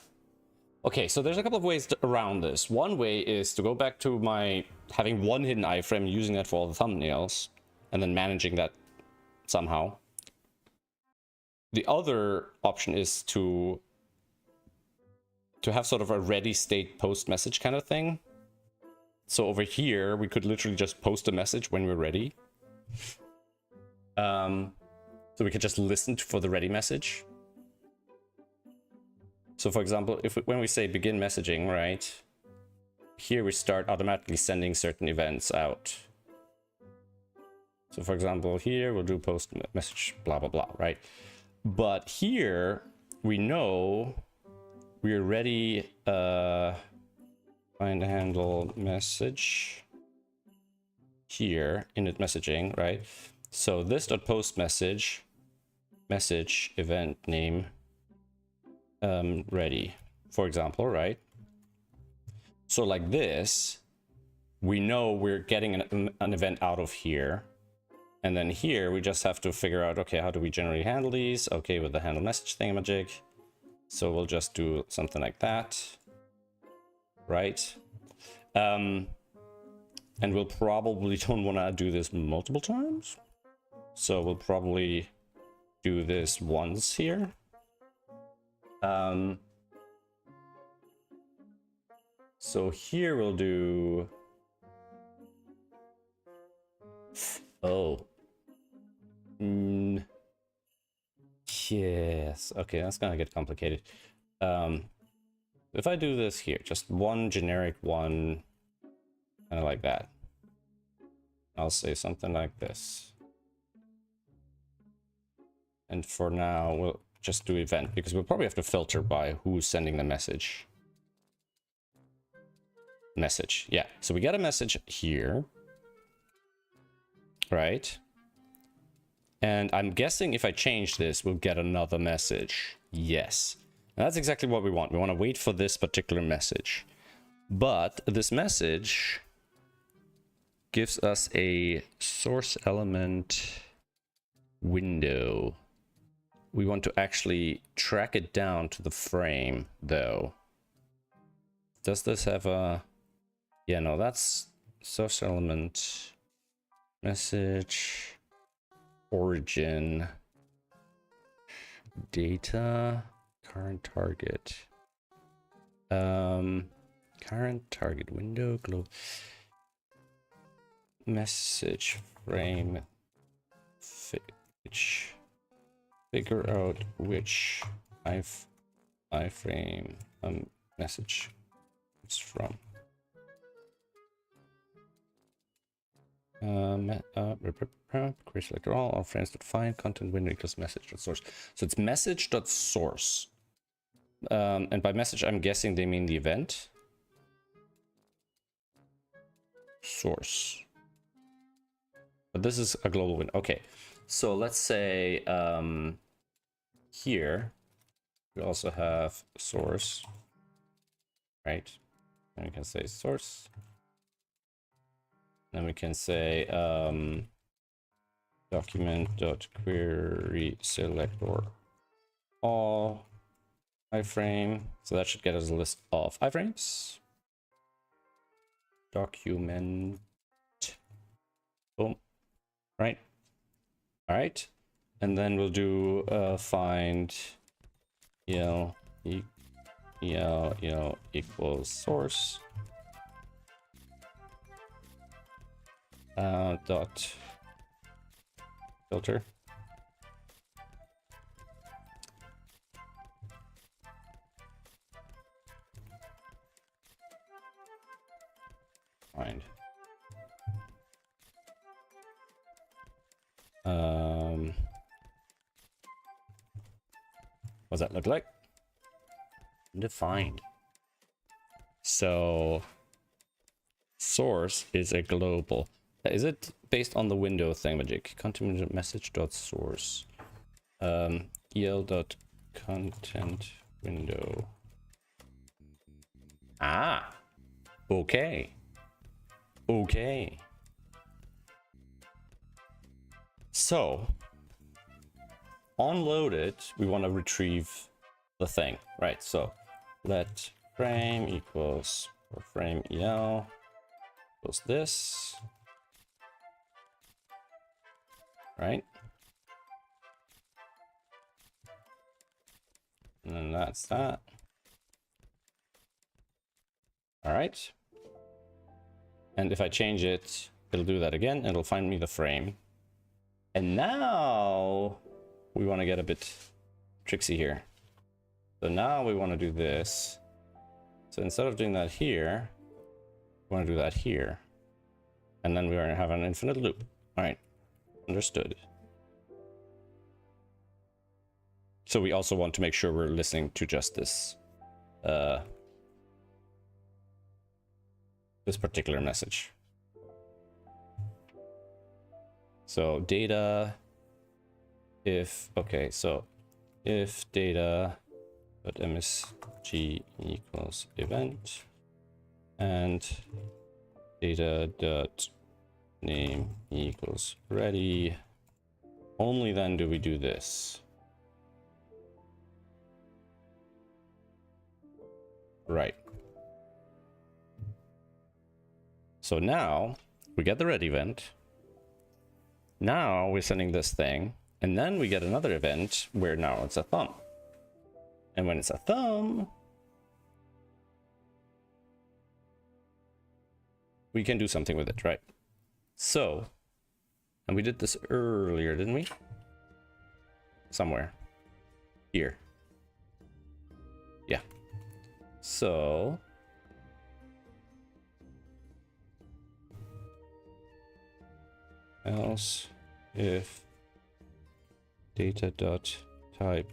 Okay, so there's a couple of ways around this. One way is to go back to my having one hidden iframe, using that for all the thumbnails. and then managing that somehow. The other option is to have sort of a ready state post message kind of thing. So over here, we could literally just post a message when we're ready. So we could just listen for the ready message. So for example, when we say begin messaging, right? Here we start automatically sending certain events out. So for example, here we'll do post message, blah, blah, blah, right? But here we know we're ready, find handle message here in it messaging, right? So this.post message event name ready, for example, right? So like this, we know we're getting an event out of here. And then here we just have to figure out, okay, how do we generally handle these? Okay, with the handle message thingamajig. So we'll just do something like that, right? And we'll probably don't want to do this multiple times. So we'll probably do this once here. So here we'll do... Oh. Yes. Okay, that's gonna get complicated. If I do this here, just one generic one, kind of like that. I'll say something like this. And for now, we'll just do event, because we'll probably have to filter by who's sending the message. Message, yeah. So we get a message here, right? And I'm guessing if I change this, we'll get another message. Yes. And that's exactly what we want. We want to wait for this particular message. But this message gives us a source element window. We want to actually track it down to the frame, though. Does this have a... Yeah, no, that's source element, message, origin, data, current target, current target window, global, message frame, figure out which iframe message it's from. Query selector all frames that find content window equals message.source. So it's message.source. And by message, I'm guessing they mean the event. Source. But this is a global window. Okay. So let's say here we also have source, right? And we can say source. Then we can say document.query selector all iframe. So that should get us a list of iframes. Document. Boom. Right. All right. And then we'll do find equals source. Dot filter. Find. What does that look like? Defined. So source is a global. Is it based on the window thingamajig? Content message.source. el.content window. Ah, okay. Okay. So on loaded, we want to retrieve the thing, right? So let frame equals, or frame el equals this. right? And then that's that. All right. And if I change it, it'll do that again. It'll find me the frame. And now we want to get a bit tricksy here. So now we want to do this. So instead of doing that here, we want to do that here. And then we are going to have an infinite loop. All right. Understood. So we also want to make sure we're listening to just this this particular message. So data if okay, so if data.msg equals event and data.name equals ready, only then do we do this. Right. So now we get the ready event. Now we're sending this thing, and then we get another event where now it's a thumb. And when it's a thumb, we can do something with it, right? So, and we did this earlier, didn't we? Somewhere. Here. Yeah. So else if data.type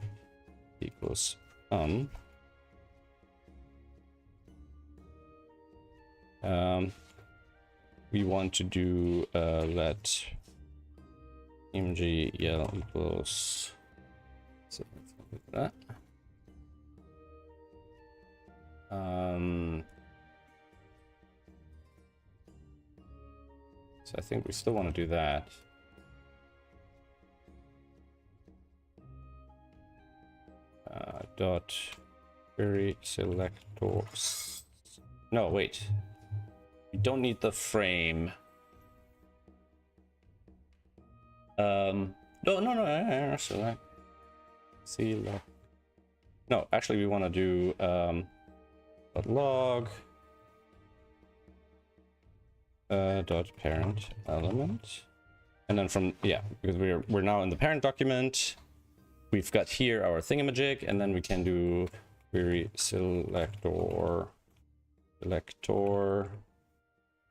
equals we want to do let mgel equals so that so I think we still want to do that. Dot query selectors. No, wait. We don't need the frame. No. Select. Select. No, actually, we want to do log dot parent element, and then from because we're now in the parent document. We've got here our thingamajig, and then we can do query selector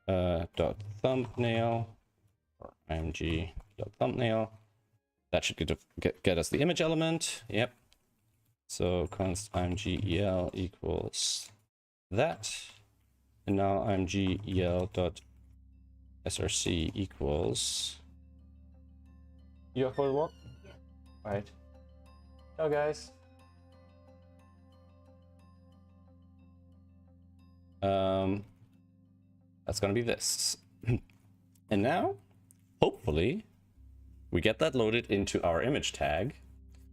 dot thumbnail or img dot thumbnail. That should get us the image element. Yep. So const imgel equals that, and now imgel dot src equals. You up for the walk? Yeah. All right. Ciao, guys. That's gonna be this. And now, hopefully, we get that loaded into our image tag,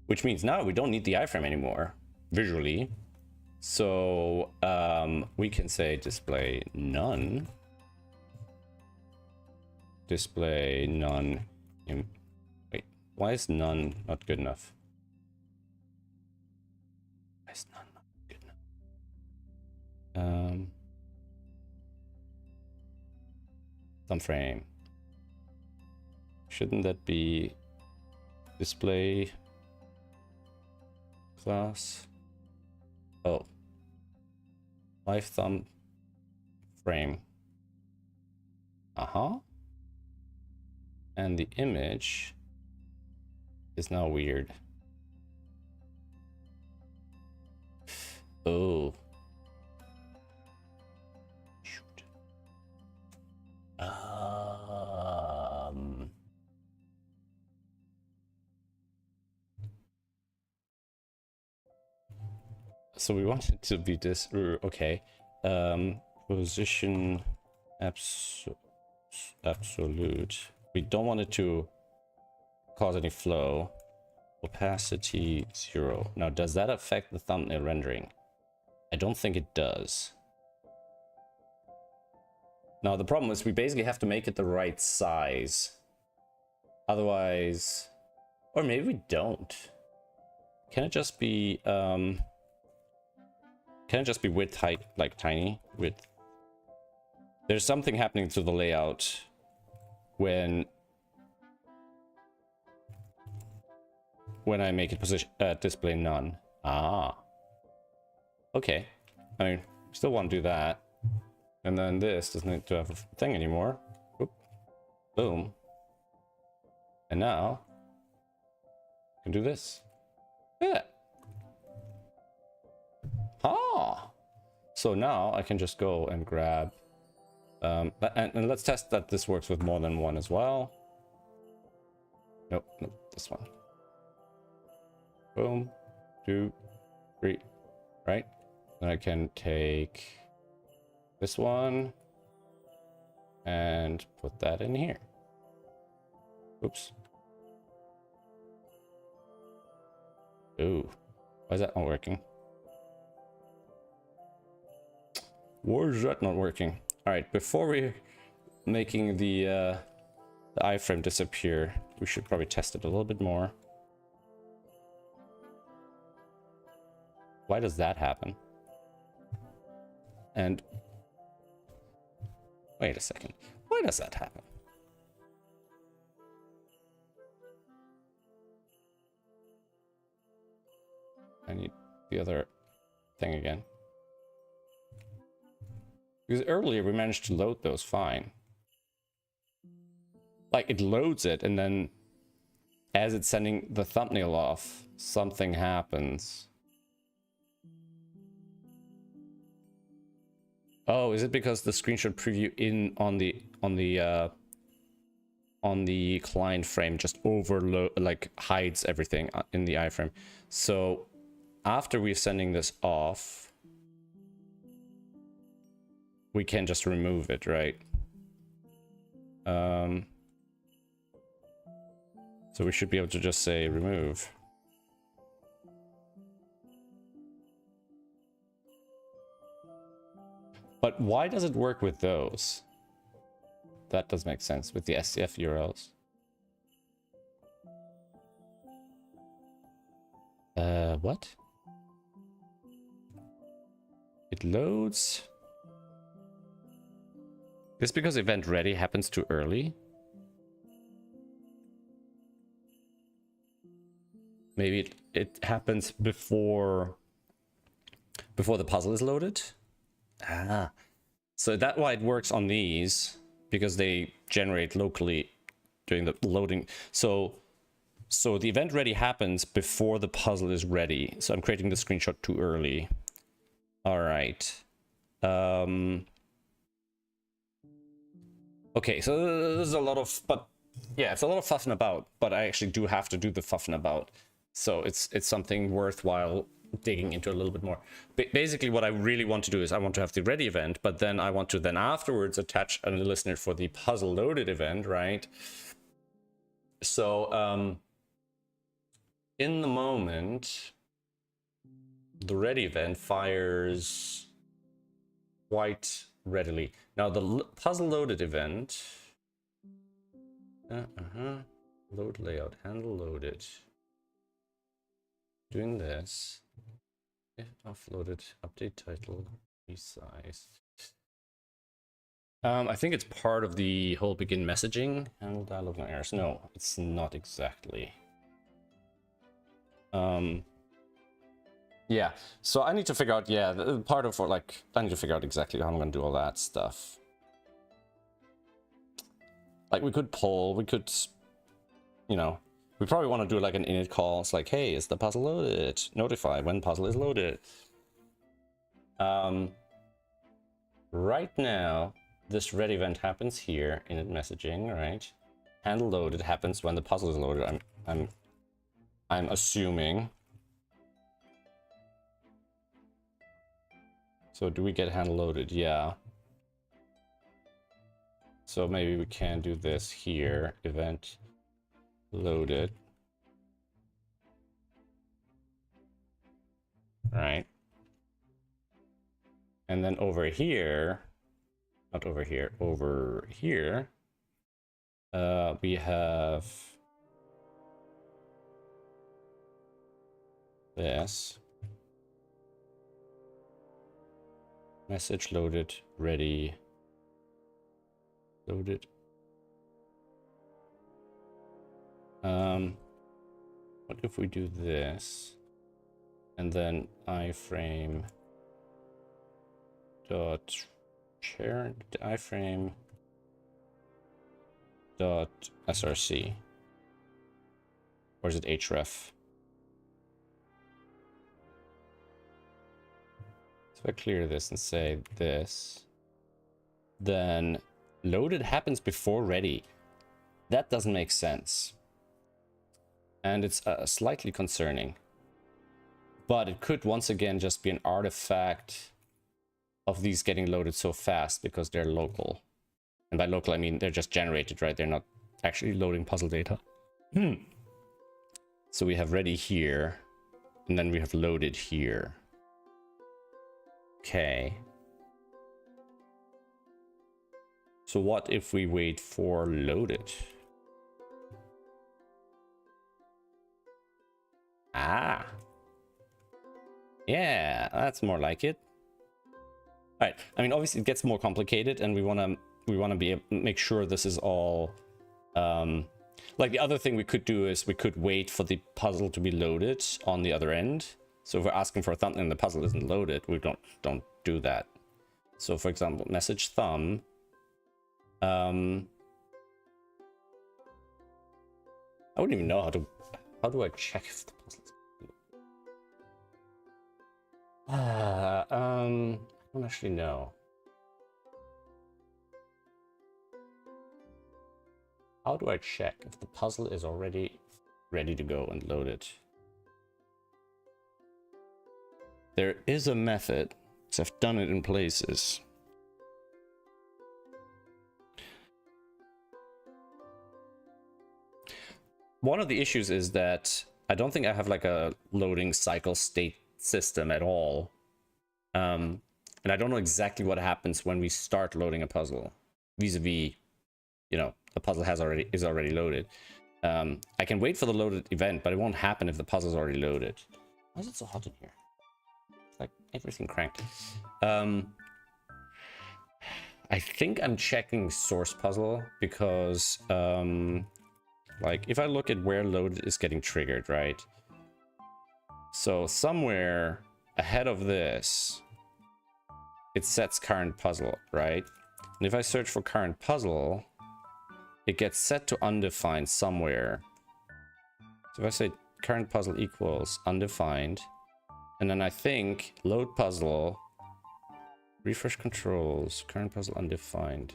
which means now we don't need the iframe anymore visually. So we can say display none. Display none. Wait, why is none not good enough? Why is none not good enough? Thumb frame. Shouldn't that be display class? Oh, live thumb frame. And the image is now weird. Oh. Shoot. So we want it to be this. Okay. Position absolute. We don't want it to cause any flow. Opacity 0. Now, does that affect the thumbnail rendering? I don't think it does. Now, the problem is we basically have to make it the right size. Otherwise, or maybe we don't. Can it just be width height, like tiny width? There's something happening to the layout when I make it position display none. Ah, okay. I mean, still want to do that, and then this doesn't need to have a thing anymore. Oop. Boom. And now I can do this. Yeah. Ah. So now I can just go and grab. And let's test that this works with more than one as well. Nope, this one. Boom, 2, 3, right? Then I can take this one and put that in here. Oops. Ooh, why is that not working? Why is that not working? All right, before we making the iframe disappear, we should probably test it a little bit more. Why does that happen? And wait a second, why does that happen? I need the other thing again. Because earlier we managed to load those fine. Like it loads it, and then as it's sending the thumbnail off, something happens. Oh, is it because the screenshot preview in on the client frame just overload, like hides everything in the iframe? So after we're sending this off, we can just remove it, right? So we should be able to just say remove. But why does it work with those? That does make sense with the SCF URLs. What? It loads. Is this because event ready happens too early? Maybe it happens before the puzzle is loaded. Ah, so that's why it works on these, because they generate locally during the loading. So the event ready happens before the puzzle is ready. So I'm creating the screenshot too early. All right. Okay, so there's a lot of, but yeah, it's a lot of fuffing about, but I actually do have to do the fuffing about. So it's something worthwhile digging into a little bit more. Basically, what I really want to do is I want to have the ready event, but then I want to then afterwards attach a listener for the puzzle loaded event, right? So in the moment, the ready event fires quite readily. Now the puzzle loaded event, load layout, handle loaded. Doing this, if offloaded, update title, resize. I think it's part of the whole begin messaging, handle dialogue and errors. No, it's not exactly. Yeah, so I need to figure out, yeah, part of, like, I need to figure out exactly how I'm gonna do all that stuff. Like, we could poll, we could, you know, we probably want to do like an init call. It's like, hey, is the puzzle loaded? Notify when puzzle is loaded. Right now, this ready event happens here, init messaging, right? Handle loaded happens when the puzzle is loaded. I'm assuming. So do we get handle loaded? Yeah. So maybe we can do this here, event loaded. Right. And then over here, not over here, over here, we have this. Message loaded, ready. Loaded. What if we do this? And then iframe dot share iframe dot src, or is it href? So if I clear this and say this, then loaded happens before ready. That doesn't make sense, and it's slightly concerning. But it could once again just be an artifact of these getting loaded so fast because they're local. And by local, I mean they're just generated, right? They're not actually loading puzzle data. So we have ready here, and then we have loaded here. Okay. So what if we wait for loaded? Ah. Yeah, that's more like it. All right. I mean, obviously it gets more complicated, and we want to make sure this is all. Like the other thing we could do is we could wait for the puzzle to be loaded on the other end. So if we're asking for a thumbnail and the puzzle isn't loaded, we don't do that. So for example, message thumb. I wouldn't even know how do I check if the puzzle is I don't actually know. How do I check if the puzzle is already ready to go and loaded? There is a method, so I've done it in places. One of the issues is that I don't think I have like a loading cycle state system at all. And I don't know exactly what happens when we start loading a puzzle vis-a-vis, you know, the puzzle is already loaded. I can wait for the loaded event, but it won't happen if the puzzle is already loaded. Why is it so hot in here? It's like everything cranked. I think I'm checking source puzzle because like if I look at where loaded is getting triggered, right? So somewhere ahead of this, it sets current puzzle, right? And if I search for current puzzle, it gets set to undefined somewhere. So if I say current puzzle equals undefined, and then I think load puzzle, refresh controls, current puzzle undefined.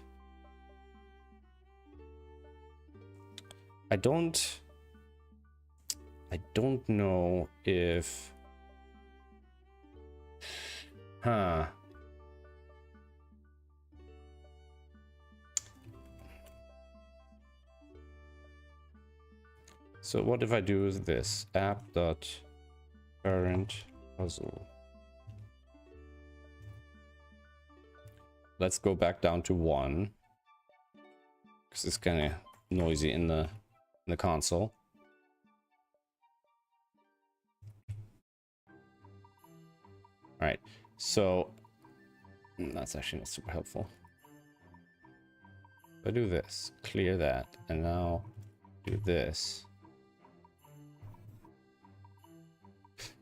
I don't know if, So what if I do this app.current puzzle? Let's go back down to 1 because it's kind of noisy in the console. All right, so that's actually not super helpful. If I do this, clear that, and now do this.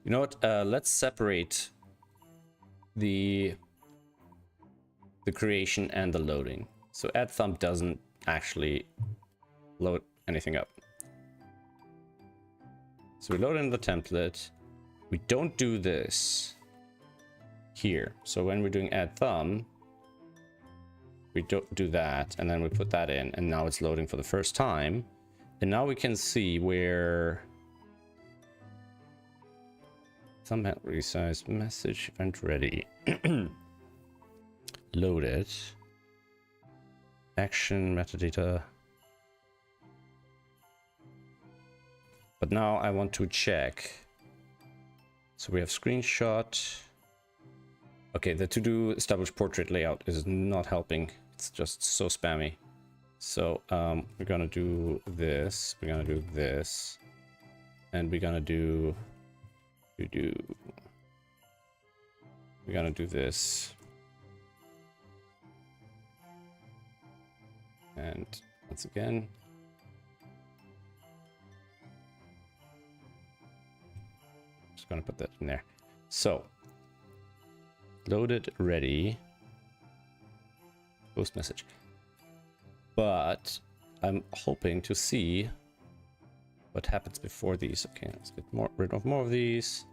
You know what? Let's separate the creation and the loading. So add thumb doesn't actually load anything up. So we load in the template. We don't do this here. So when we're doing add thumb, we don't do that, and then we put that in, and now it's loading for the first time. And now we can see where thumb resize message event ready. Loaded. Action metadata. But now I want to check. So we have screenshot. Okay, the to-do establish portrait layout is not helping. It's just so spammy. So we're gonna do this. We're gonna do this. And we're gonna do We're gonna do this. And once again, just gonna put that in there. So, loaded, ready, post message. But I'm hoping to see what happens before these. Okay, let's get rid of more of these.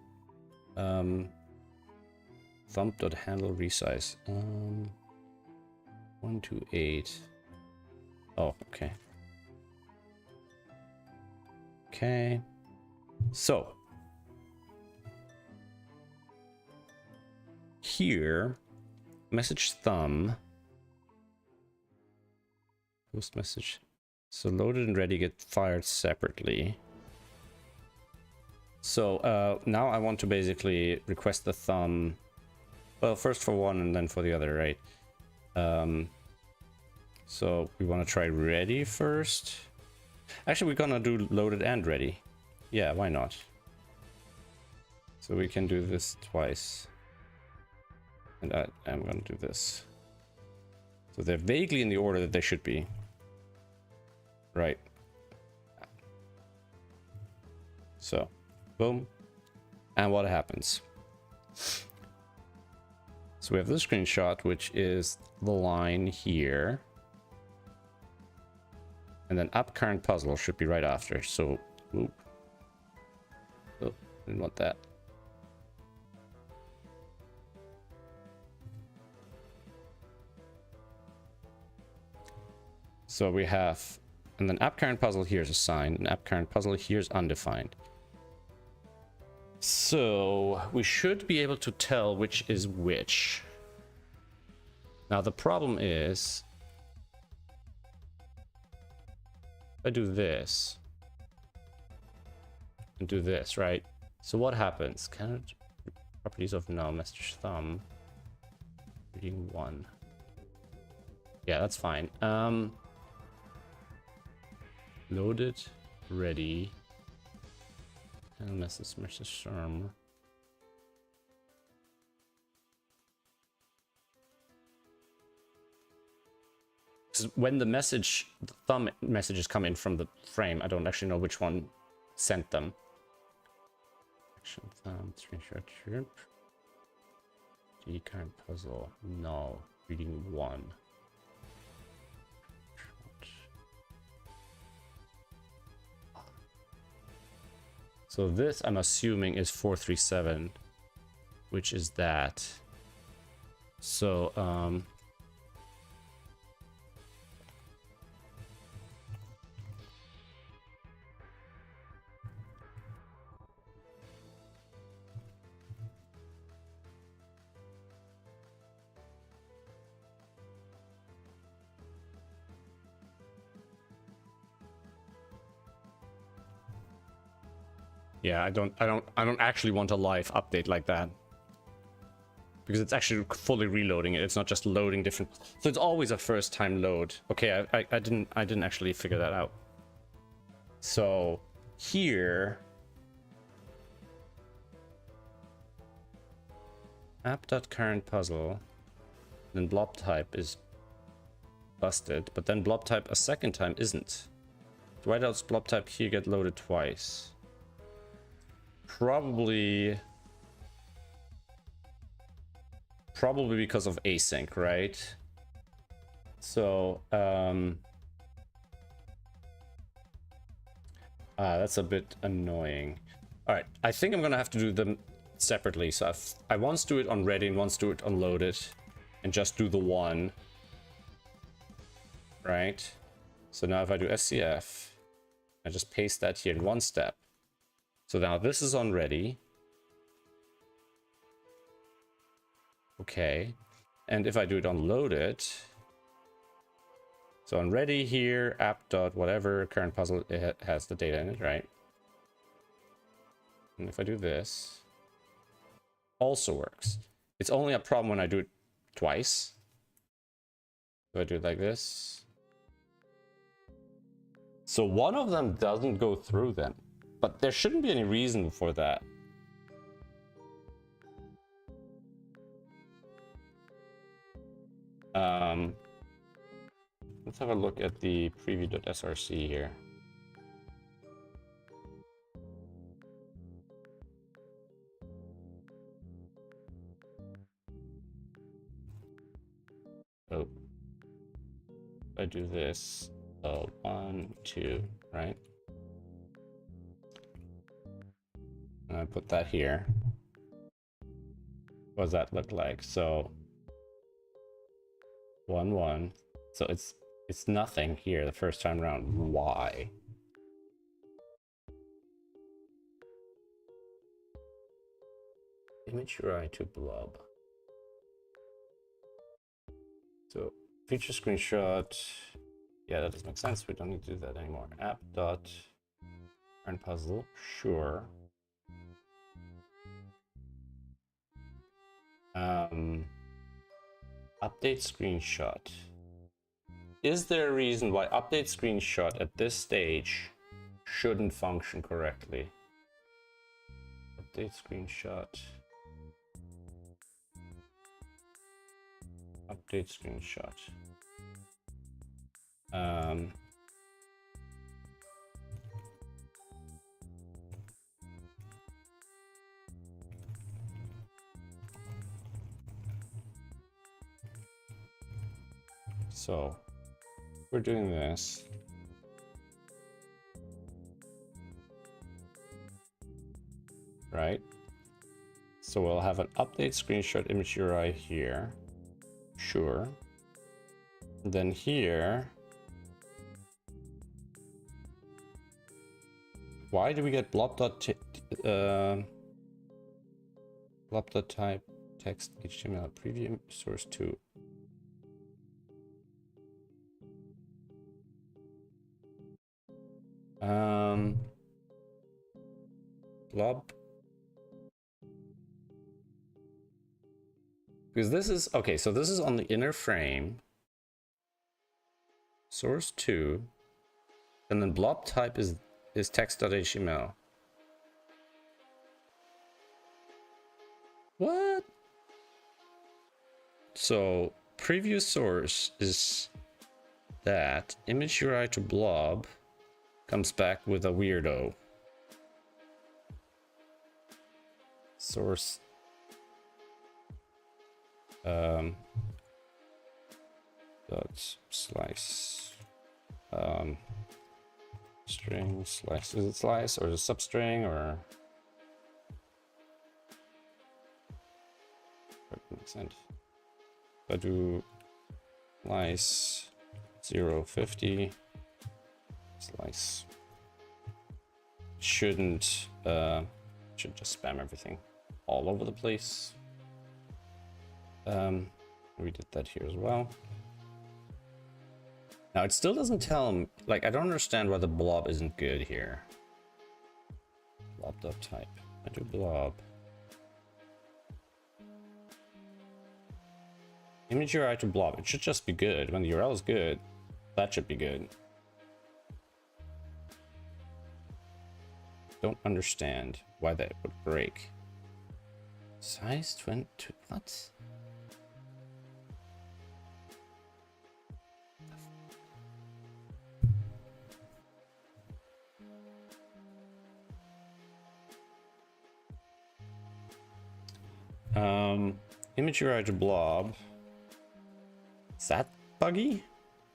Thumb.handle resize. 128. Oh, okay. Okay. So here, message thumb, post message. So loaded and ready get fired separately. So now I want to basically request the thumb. Well, first for one and then for the other, right? So we want to try ready first. Actually, we're gonna do loaded and ready. Yeah, why not? So we can do this twice. And I'm gonna do this. So they're vaguely in the order that they should be. Right. So, boom. And what happens? So we have this screenshot, which is the line here. And then up current puzzle should be right after. So, oop. Oh, didn't want that. So we have, and then app current puzzle here is assigned, and app current puzzle here is undefined. So we should be able to tell which is which. Now the problem is, if I do this and do this, right? So what happens? Cannot properties of no message thumb reading 1. Yeah, that's fine. Loaded, ready, and message term. When the thumb messages come in from the frame, I don't actually know which one sent them. Action thumb, screenshot trip. G current puzzle, no, reading 1. So this, I'm assuming, is 437, which is that. So, yeah, I don't actually want a live update like that, because it's actually fully reloading it. It's not just loading different. So it's always a first time load. Okay, I didn't actually figure that out. So here, app.current puzzle, then blob type is busted, but then blob type a second time isn't. Why does blob type here get loaded twice? Probably because of async, right? So that's a bit annoying. All right, I think I'm gonna have to do them separately. So I once do it on ready and once do it on loaded, and just do the one, right? So now if I do SCF, I just paste that here in one step. So now this is on ready. Okay. And if I do it on loaded, so on ready here, app dot whatever, current puzzle, it has the data in it, right? And if I do this, also works. It's only a problem when I do it twice. If I do it like this. So one of them doesn't go through then. But there shouldn't be any reason for that. Let's have a look at the preview.src here. So I do this, 1, 2, right? And I put that here. What does that look like? So 1, 1. So it's nothing here the first time around. Why? Image UI to blob. So feature screenshot. Yeah, that doesn't make sense. We don't need to do that anymore. App dot earn puzzle. Sure. Update screenshot. Is there a reason why update screenshot at this stage shouldn't function correctly? Update screenshot. Update screenshot. So we're doing this. Right? So we'll have an update screenshot image URI here. Sure. And then here. Why do we get blob.type text HTML preview source 2? Blob. Because this is, okay, so this is on the inner frame. Source 2. And then blob type is text.html. What? So preview source is that image URI to blob comes back with a weirdo. Source dot slice string slice. Is it slice or is it substring or makes sense? I do slice 050 slice. Shouldn't should just spam everything all over the place. We did that here as well. Now it still doesn't tell him, like, I don't understand why the blob isn't good here. Blob.type. I do blob. Image URI to blob. It should just be good. When the URL is good, that should be good. Don't understand why that would break. Size 20. What? Image URI to blob. Is that buggy?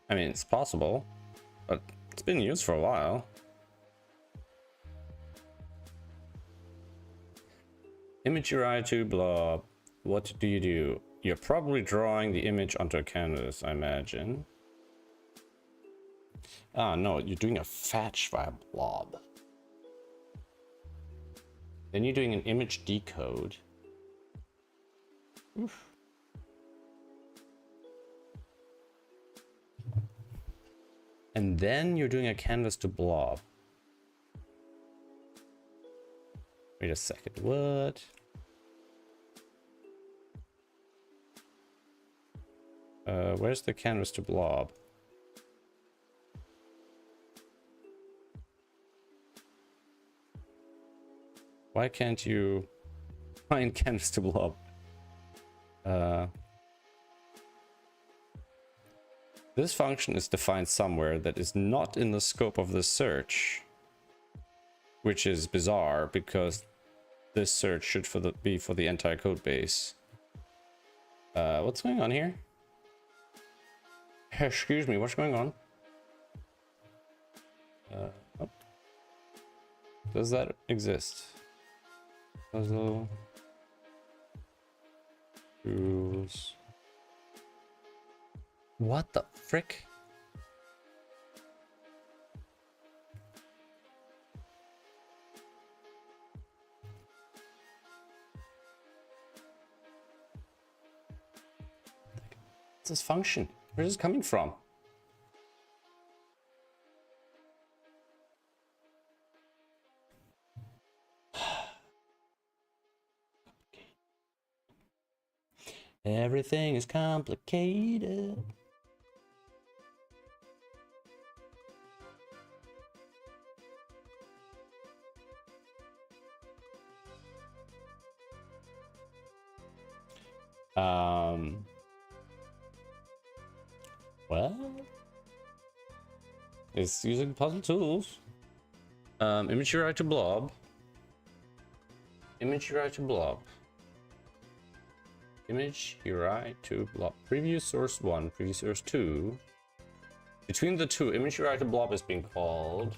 I mean, it's possible, but it's been used for a while. Image URI to blob. What do? You're probably drawing the image onto a canvas, I imagine. Ah, no, you're doing a fetch via blob. Then you're doing an image decode. Oof. And then you're doing a canvas to blob. Wait a second, what? Where's the canvas to blob? Why can't you find canvas to blob? This function is defined somewhere that is not in the scope of this search, which is bizarre because this search should be for the entire code base. What's going on here? Excuse me, what's going on? Oh. Does that exist? Puzzle. Rules. What the frick? What's this function? Where is this coming from? Everything is complicated. Well, it's using puzzle tools. Image URI to blob. Image URI to blob. Image URI to blob. Preview source 1, preview source 2. Between the two, image URI to blob is being called.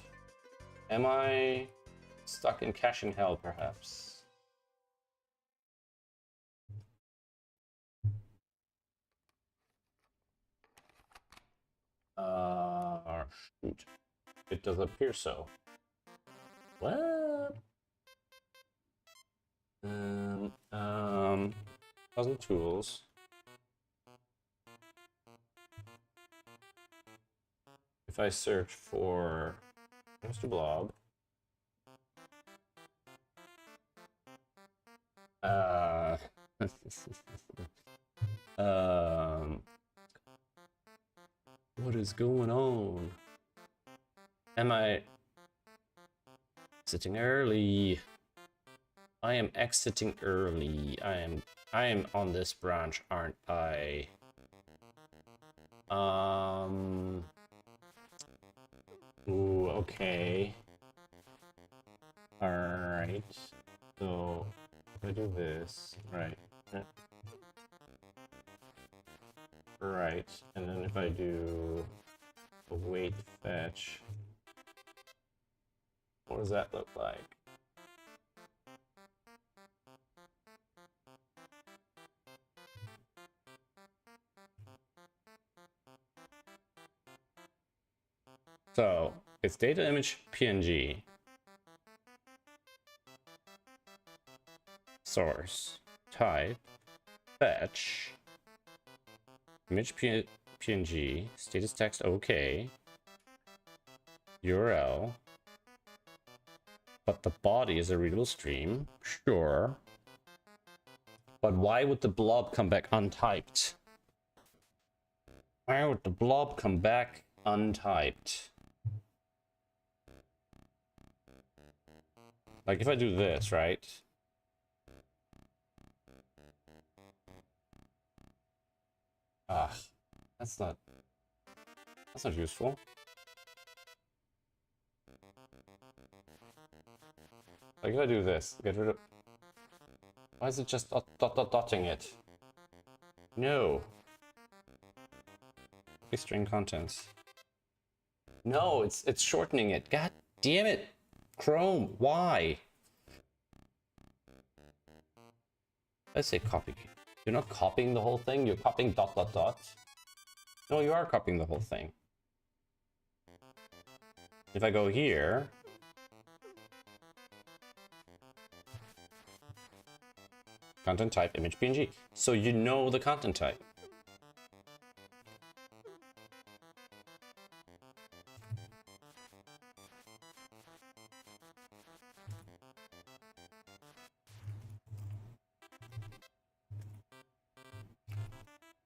Am I stuck in caching hell, perhaps? Shoot. It does appear so. What? Puzzle tools. If I search for Mr. Blob, what is going on? Am I exiting early? I am exiting early. I am on this branch, aren't I? Ooh, okay. Alright. So if I do this, right. Right, and then if I do a wait fetch, what does that look like? So it's data image PNG, source, type, fetch, image PNG, status text OK, URL, but the body is a readable stream, sure. But why would the blob come back untyped? Why would the blob come back untyped? Like if I do this, right? That's not useful. Like if I do this, get rid of. Why is it just dotting it? No. String contents. No, it's shortening it. God damn it, Chrome. Why? Let's say copy. You're not copying the whole thing. You're copying ... No, you are copying the whole thing. If I go here, content type image PNG. So you know the content type.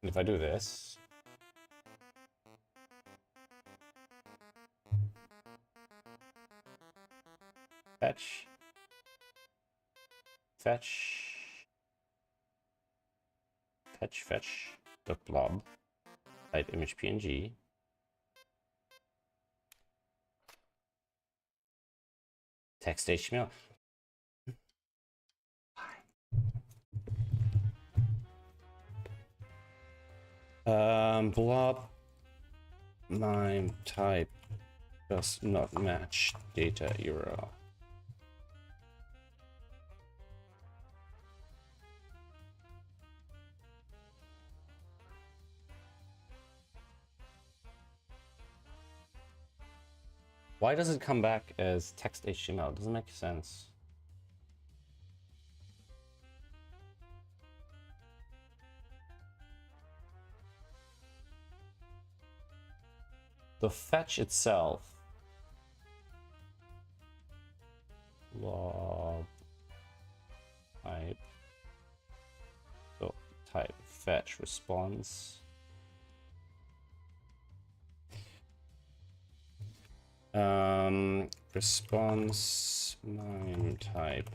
And if I do this, fetch, dot blob, type image PNG, Text HTML. Blob MIME type does not match data URL. Why does it come back as text HTML? It doesn't make sense. The fetch itself. Blob type. So type fetch response. Response MIME type.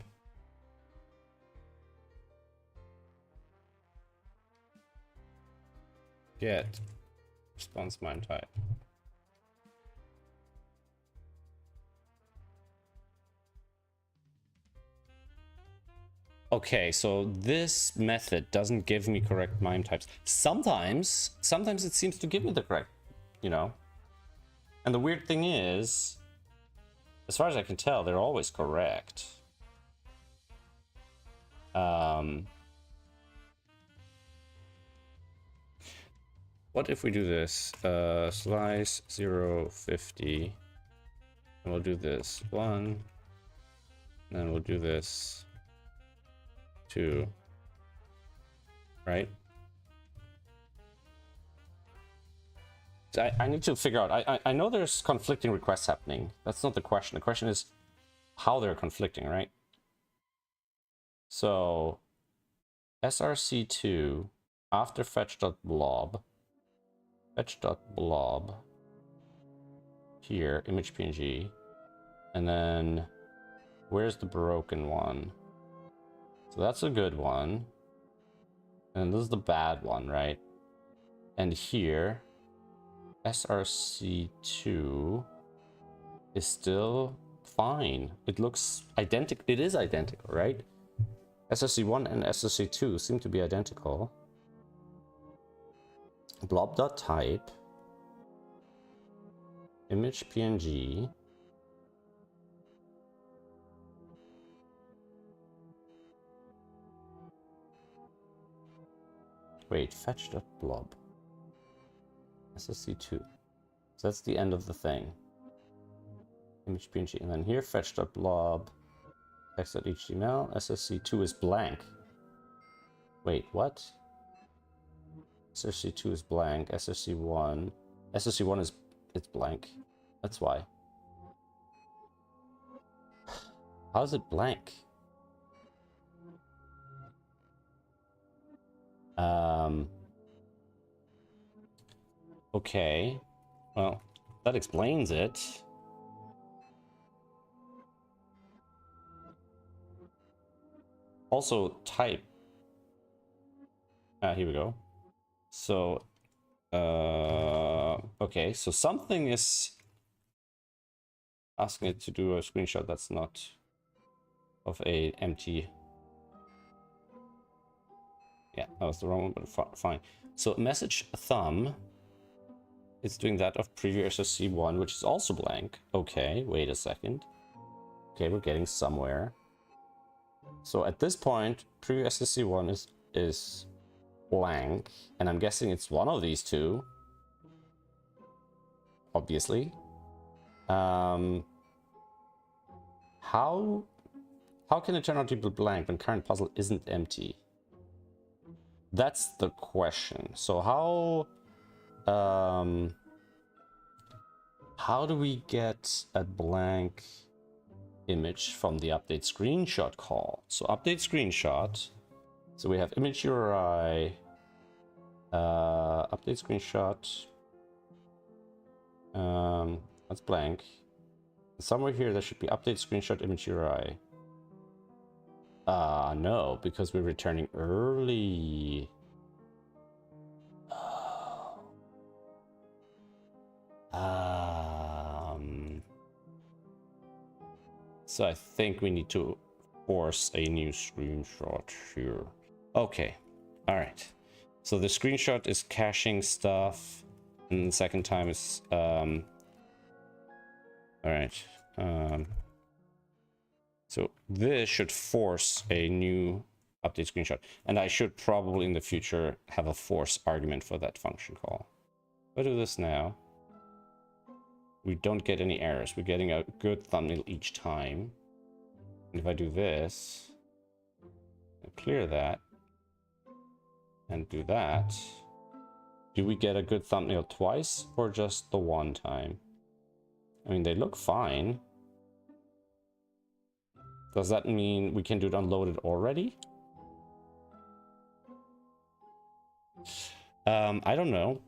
Get response MIME type. Okay, so this method doesn't give me correct MIME types. Sometimes it seems to give me the correct, you know. And the weird thing is, as far as I can tell, they're always correct. What if we do this? Slice 0, 50. And we'll do this 1. And then we'll do this 2. Right? So I need to figure out. I know there's conflicting requests happening. That's not the question. The question is how they're conflicting, right? So src2 after fetch.blob here, image PNG, and then where's the broken one? So that's a good one, and this is the bad one, right? And here src2 is still fine. It looks identical. It is identical, right? src1 and src2 seem to be identical. Blob.type image PNG. Wait, fetch.blob. src2. So that's the end of the thing. Image PNG. And then here, fetch.blob, text.html, src2 is blank. Wait, what? src2 is blank, src1 is it's blank. That's why. How is it blank? Okay. Well, that explains it. Also, type. Here we go. So, okay, so something is asking it to do a screenshot that's not of a empty. Yeah, that was the wrong one, but fine. So message thumb is doing that of preview src1, which is also blank. Okay, wait a second. Okay, we're getting somewhere. So at this point, preview src1 is blank, and I'm guessing it's one of these two. Obviously. How can it turn out to be blank when current puzzle isn't empty? That's the question. So how do we get a blank image from the update screenshot call? So update screenshot. So we have image URI, update screenshot. That's blank. Somewhere here there should be update screenshot image URI. No, because we're returning early. Oh. So I think we need to force a new screenshot here. Okay, all right. So the screenshot is caching stuff, and the second time is all right. So this should force a new update screenshot, and I should probably in the future have a force argument for that function call. If I do this now, we don't get any errors. We're getting a good thumbnail each time. And if I do this, clear that, and do that, do we get a good thumbnail twice or just the one time? I mean, they look fine. Does that mean we can do it unloaded already? I don't know,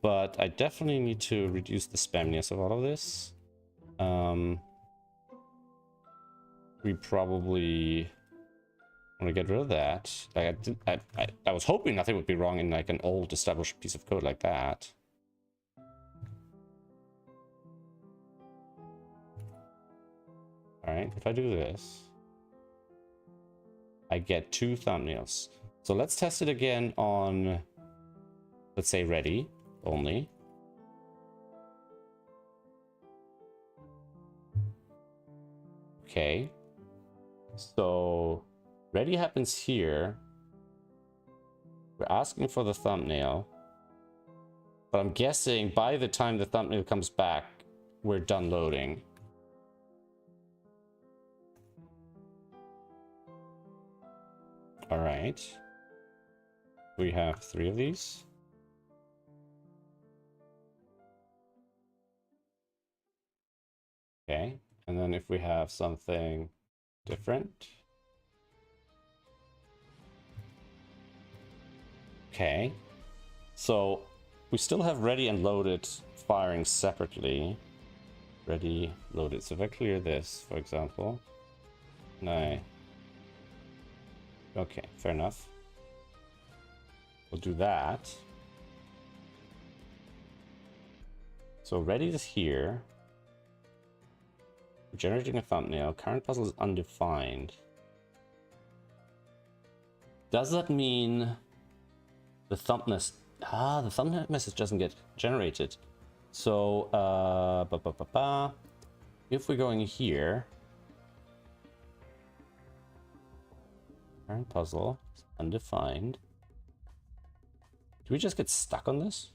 but I definitely need to reduce the spamminess of all of this. We probably want to get rid of that. Like I was hoping nothing would be wrong in like an old established piece of code like that. All right, if I do this, I get 2 thumbnails. So let's test it again on, let's say ready only. Okay. So ready happens here. We're asking for the thumbnail, but I'm guessing by the time the thumbnail comes back, we're done loading. All right. We have 3 of these. Okay. And then if we have something different. Okay. So we still have ready and loaded firing separately. Ready, loaded. So if I clear this, for example, no. Okay, fair enough. We'll do that. So ready is here. We're generating a thumbnail. Current puzzle is undefined. Does that mean the thumbnail? The thumbnail message doesn't get generated. So if we're going here, current puzzle is undefined. Do we just get stuck on this?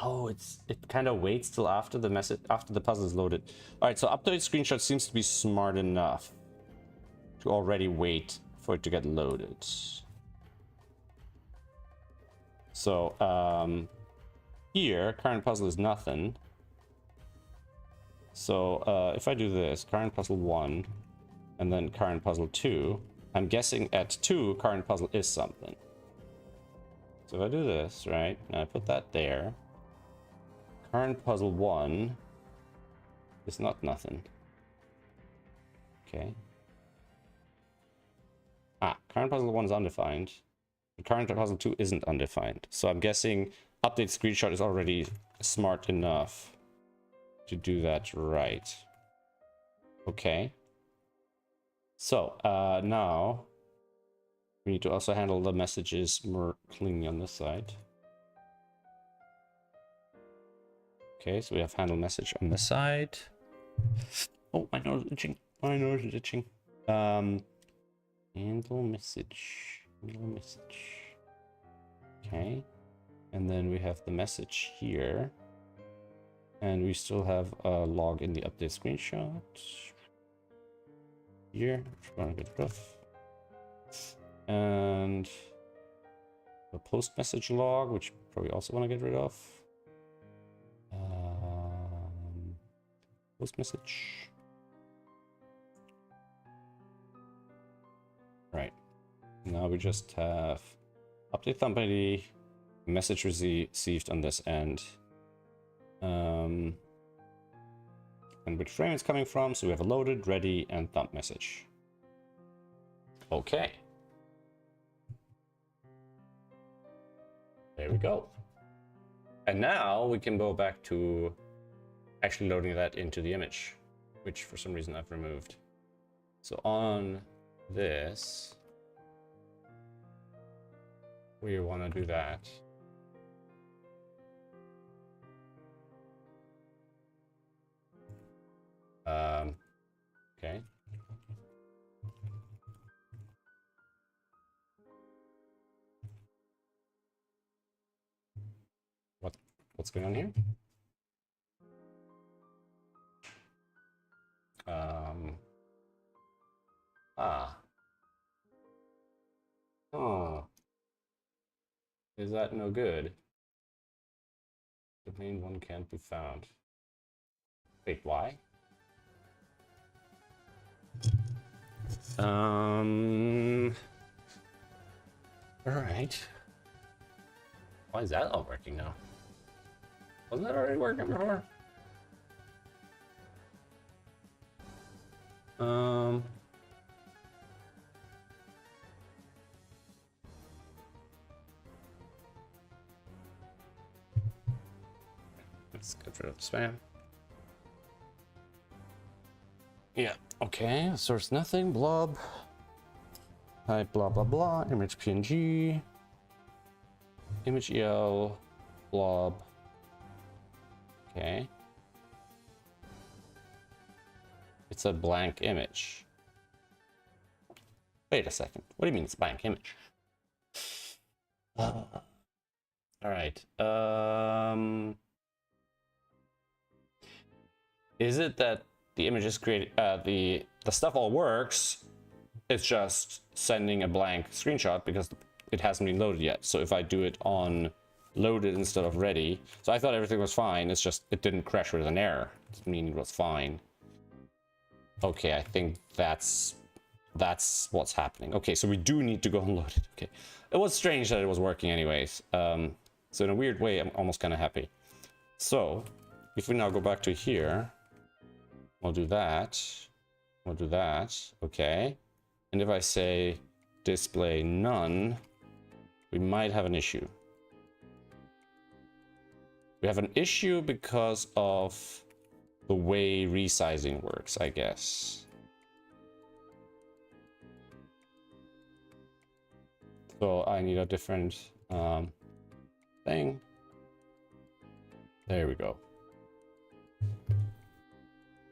Oh, it kind of waits till after the message, after the puzzle is loaded. All right, so updated screenshot seems to be smart enough to already wait for it to get loaded. So here, current puzzle is nothing. So if I do this, current puzzle 1, and then current puzzle 2, I'm guessing at 2, current puzzle is something. So if I do this, right, and I put that there, current puzzle 1 is not nothing. Okay. Current puzzle 1 is undefined. Current puzzle 2 isn't undefined. So I'm guessing update screenshot is already smart enough to do that right. Okay. So now we need to also handle the messages more cleanly on this side. Okay, so we have handle message on this side. Oh, my nose is itching. My nose is itching. Handle message. Handle message. Okay. And then we have the message here. And we still have a log in the update screenshot. Here, which we're gonna get rid of. And the post message log, which we probably also want to get rid of. Post message. Right. Now we just have update thumb ID, message received on this end, and which frame it's coming from. So we have a loaded, ready, and thumb message. Okay. There we go. And now we can go back to actually loading that into the image. which for some reason I've removed. So on this, we want to do that. Okay. What's going on here? Oh. Is that no good? The main one can't be found. Wait, why? Alright. Why is that not working now? Wasn't that already working before? Let's get rid of the spam. Yeah, okay, source nothing, blob. Type blah blah blah, image PNG. Image EL, blob. Okay. It's a blank image. Wait a second, what do you mean it's a blank image? Alright, is it that the image is created, the stuff all works, it's just sending a blank screenshot because it hasn't been loaded yet. So if I do it on loaded instead of ready, so I thought everything was fine, it's just it didn't crash with an error. It didn't mean it was fine. Okay, I think that's what's happening. Okay, so we do need to go and load it. Okay, it was strange that it was working anyways. So in a weird way, I'm almost kind of happy. So if we now go back to here, we'll do that. We'll do that. Okay. And if I say display none, we might have an issue. We have an issue because of the way resizing works, I guess. So I need a different thing. There we go.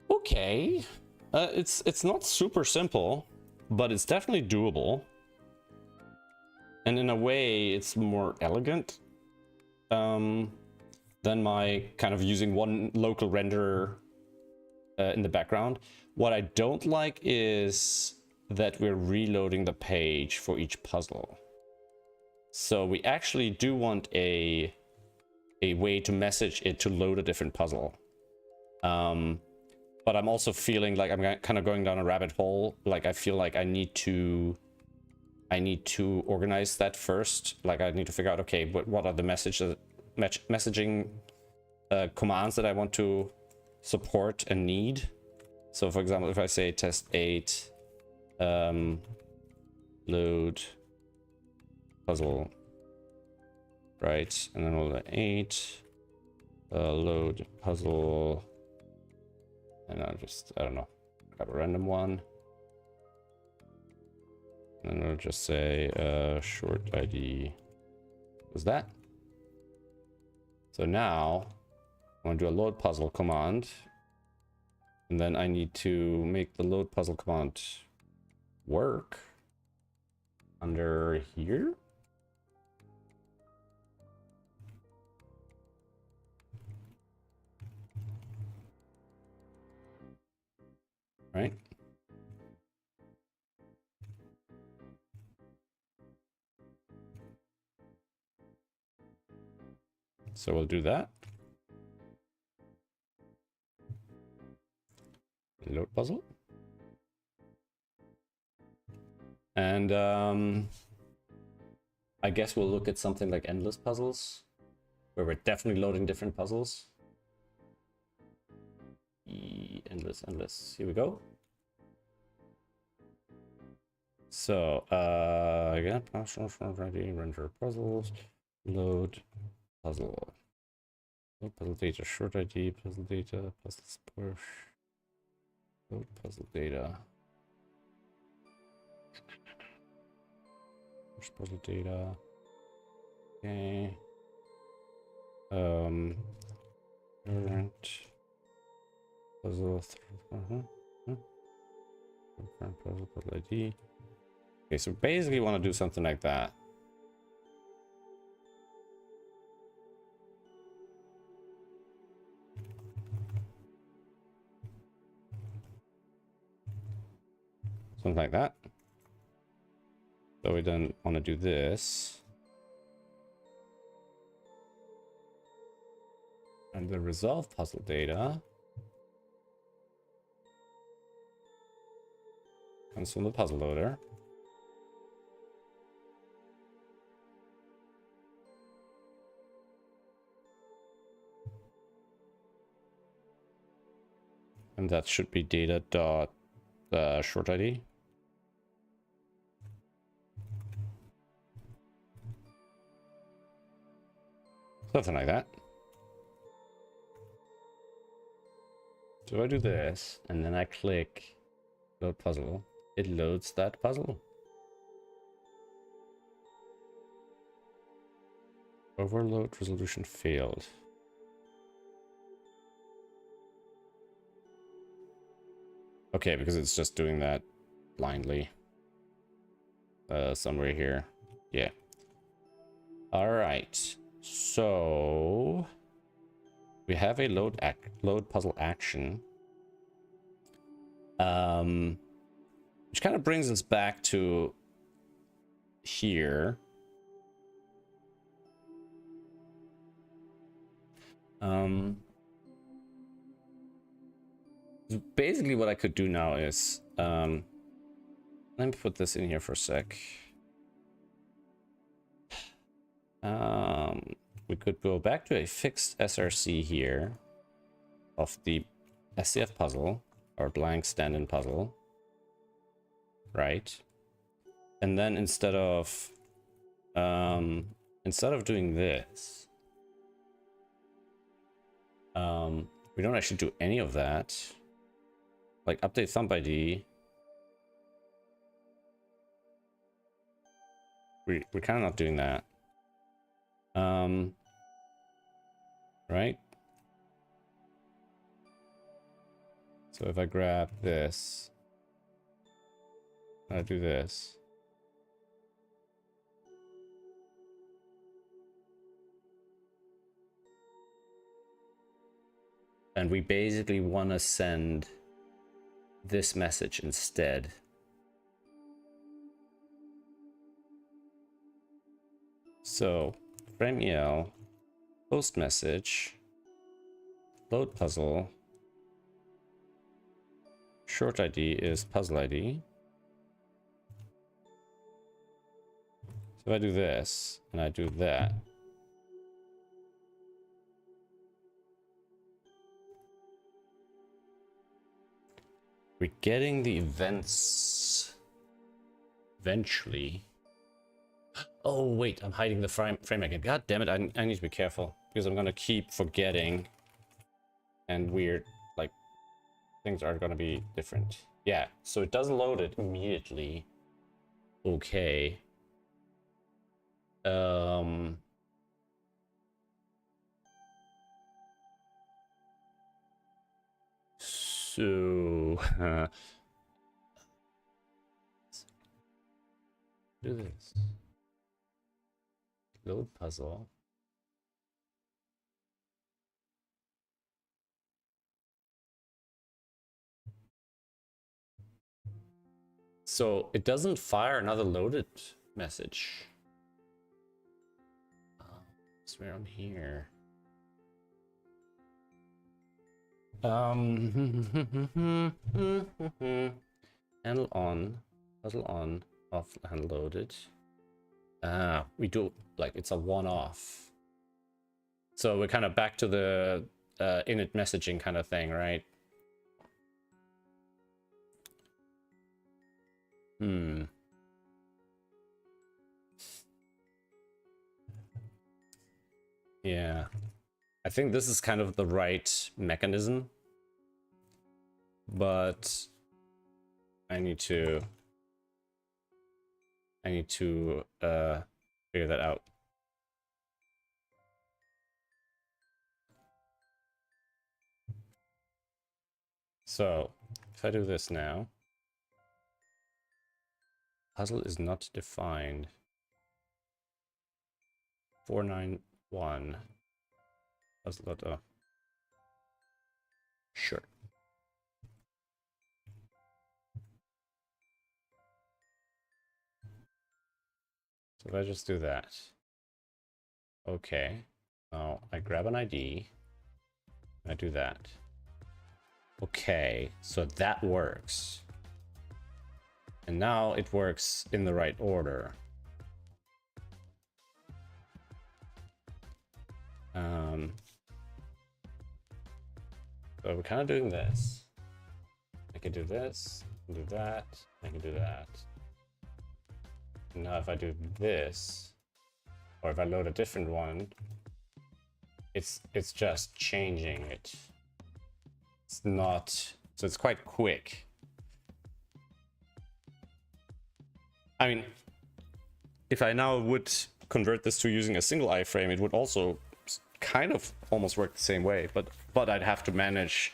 Okay. It's not super simple, but it's definitely doable. And in a way, it's more elegant than my kind of using one local renderer in the background. What I don't like is that we're reloading the page for each puzzle. So we actually do want a way to message it to load a different puzzle. But I'm also feeling like I'm kind of going down a rabbit hole. Like I feel like I need to organize that first. Like I need to figure out, okay, what are the messaging commands that I want to support and need. So for example, if I say test 8 load puzzle, right, and then we'll do 8 load puzzle, and I'll just, I don't know, grab a random one, and then we'll just say short ID was that. So now I want to do a load puzzle command, and then I need to make the load puzzle command work under here. Right. So we'll do that. Load puzzle. And I guess we'll look at something like endless puzzles, where we're definitely loading different puzzles. Endless. Here we go. So again, ready, render puzzles, load puzzle. Load puzzle data, short ID, puzzle data, puzzles push. Load puzzle data. There's puzzle data. Okay. Current puzzle. Current puzzle ID. Okay, so basically want to do something like that. Something like that. So we then want to do this. And the resolve puzzle data comes from the puzzle loader. And that should be data dot short ID. Something like that. So I do this, and then I click load puzzle. It loads that puzzle. Overload resolution failed. Okay, because it's just doing that blindly. Somewhere here. Yeah. All right. So we have a load puzzle action. Which kind of brings us back to here. Basically what I could do now is let me put this in here for a sec. We could go back to a fixed SRC here of the SCF puzzle or blank stand-in puzzle, right? And then instead of doing this, we don't actually do any of that. Like update thumb ID. We're kind of not doing that. Right? So if I grab this, I do this. And we basically want to send this message instead. So frame EL, post message, load puzzle, short ID is puzzle ID. So if I do this and I do that, we're getting the events eventually. Oh wait, I'm hiding the frame again. God damn it, I need to be careful because I'm gonna keep forgetting, and weird like things are gonna be different. Yeah, so it doesn't load it immediately. Okay. So do this. Load puzzle. So it doesn't fire another loaded message. It's where I'm here. Handle on, puzzle on, off, handle loaded. We do like it's a one-off. So we're kind of back to the init messaging kind of thing, right? Yeah. I think this is kind of the right mechanism. but I need to figure that out. So if I do this now, puzzle is not defined. 491 puzzle. Sure. So if I just do that, okay. Now I grab an ID. I do that. Okay, so that works. And now it works in the right order. So we're kind of doing this. I can do this, I can do that, I can do that. And now if I do this, or if I load a different one, it's just changing it. It's not, so it's quite quick. I mean, if I now would convert this to using a single iframe, it would also kind of almost work the same way, but I'd have to manage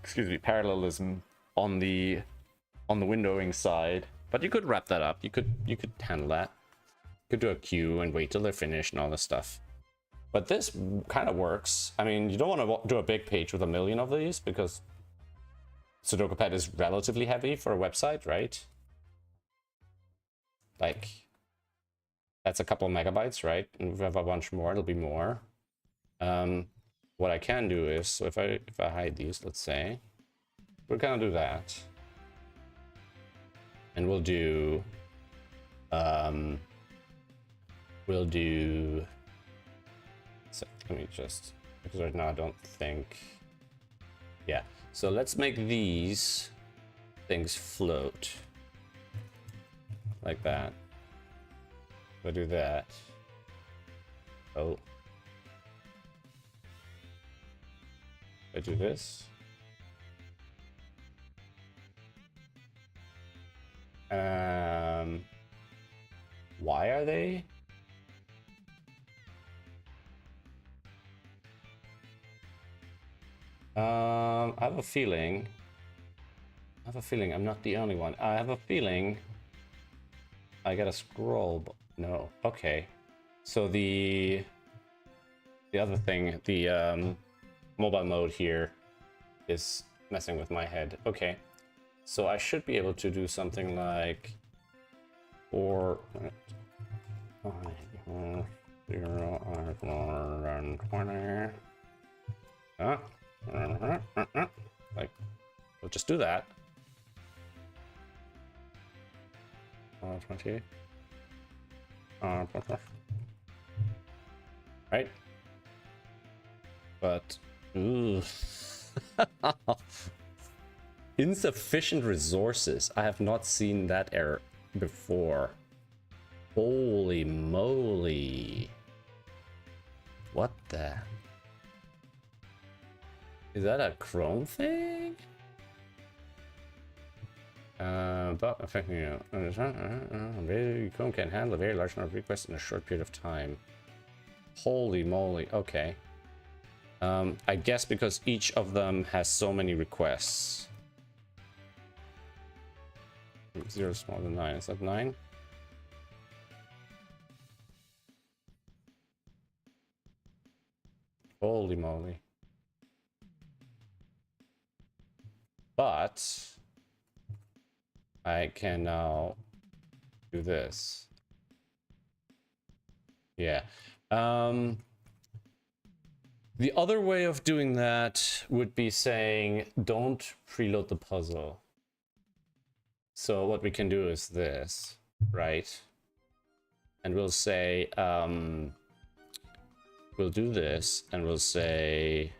excuse me, parallelism on the windowing side. But you could wrap that up. You could handle that. You could do a queue and wait till they're finished and all this stuff. But this kind of works. I mean, you don't want to do a big page with a million of these because Sudoku Pad is relatively heavy for a website, right? Like, that's a couple of megabytes, right? And if we have a bunch more, it'll be more. What I can do is, so if I hide these, let's say, we're gonna do that, and we'll do so let me just, because right now I don't think, yeah. So let's make these things float like that. If I do that, oh. I do this. Why are they? I have a feeling. I'm not the only one. I have a feeling I gotta scroll. No. Okay. So the other thing, the mobile mode here is messing with my head. Okay, so I should be able to do something like 4 0 20. Like, we'll just do that. 20. Right, but ooh. Insufficient resources. I have not seen that error before. Holy moly. What the? Is that a Chrome thing? But affecting you. Chrome can handle a very large number of requests in a short period of time. Holy moly. Okay. I guess because each of them has so many requests. 0 is smaller than 9. Is that 9? Holy moly. But I can now do this. Yeah. The other way of doing that would be saying, don't preload the puzzle. So what we can do is this, right? And we'll say, we'll do this, and we'll say,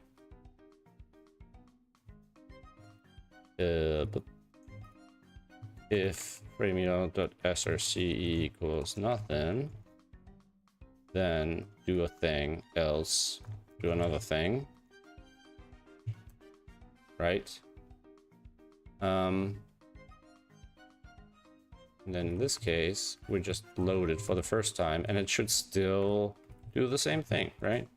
but if frameout.src equals nothing, then do a thing, else do another thing. right? And then in this case, we just load it for the first time, and it should still do the same thing, right?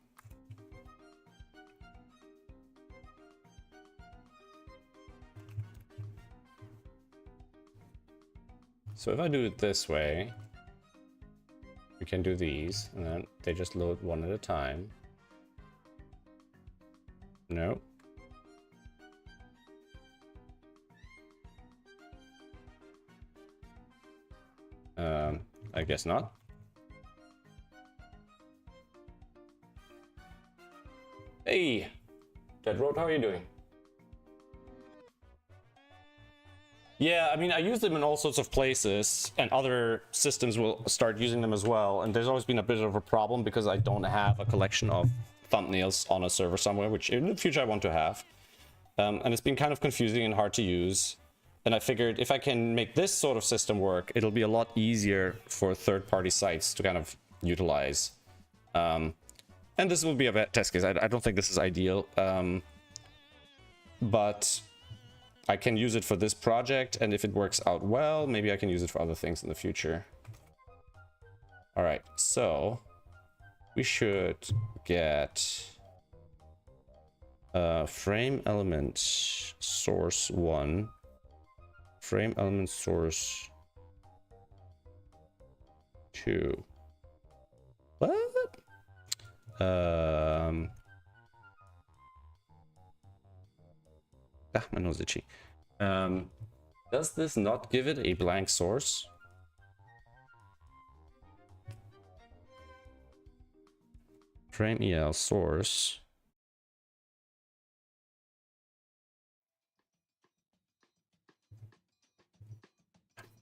So if I do it this way, we can do these, and then they just load one at a time. No. I guess not. Hey, Dead Road, how are you doing? Yeah, I mean, I use them in all sorts of places, and other systems will start using them as well. And there's always been a bit of a problem because I don't have a collection of thumbnails on a server somewhere, which in the future I want to have. And it's been kind of confusing and hard to use. And I figured if I can make this sort of system work, it'll be a lot easier for third-party sites to kind of utilize. And this will be a test case. I don't think this is ideal. But I can use it for this project, and if it works out well, maybe I can use it for other things in the future. All right, so we should get frame element source 1, frame element source 2. What? My nose itchy. Does this not give it a blank source? Frame EL source.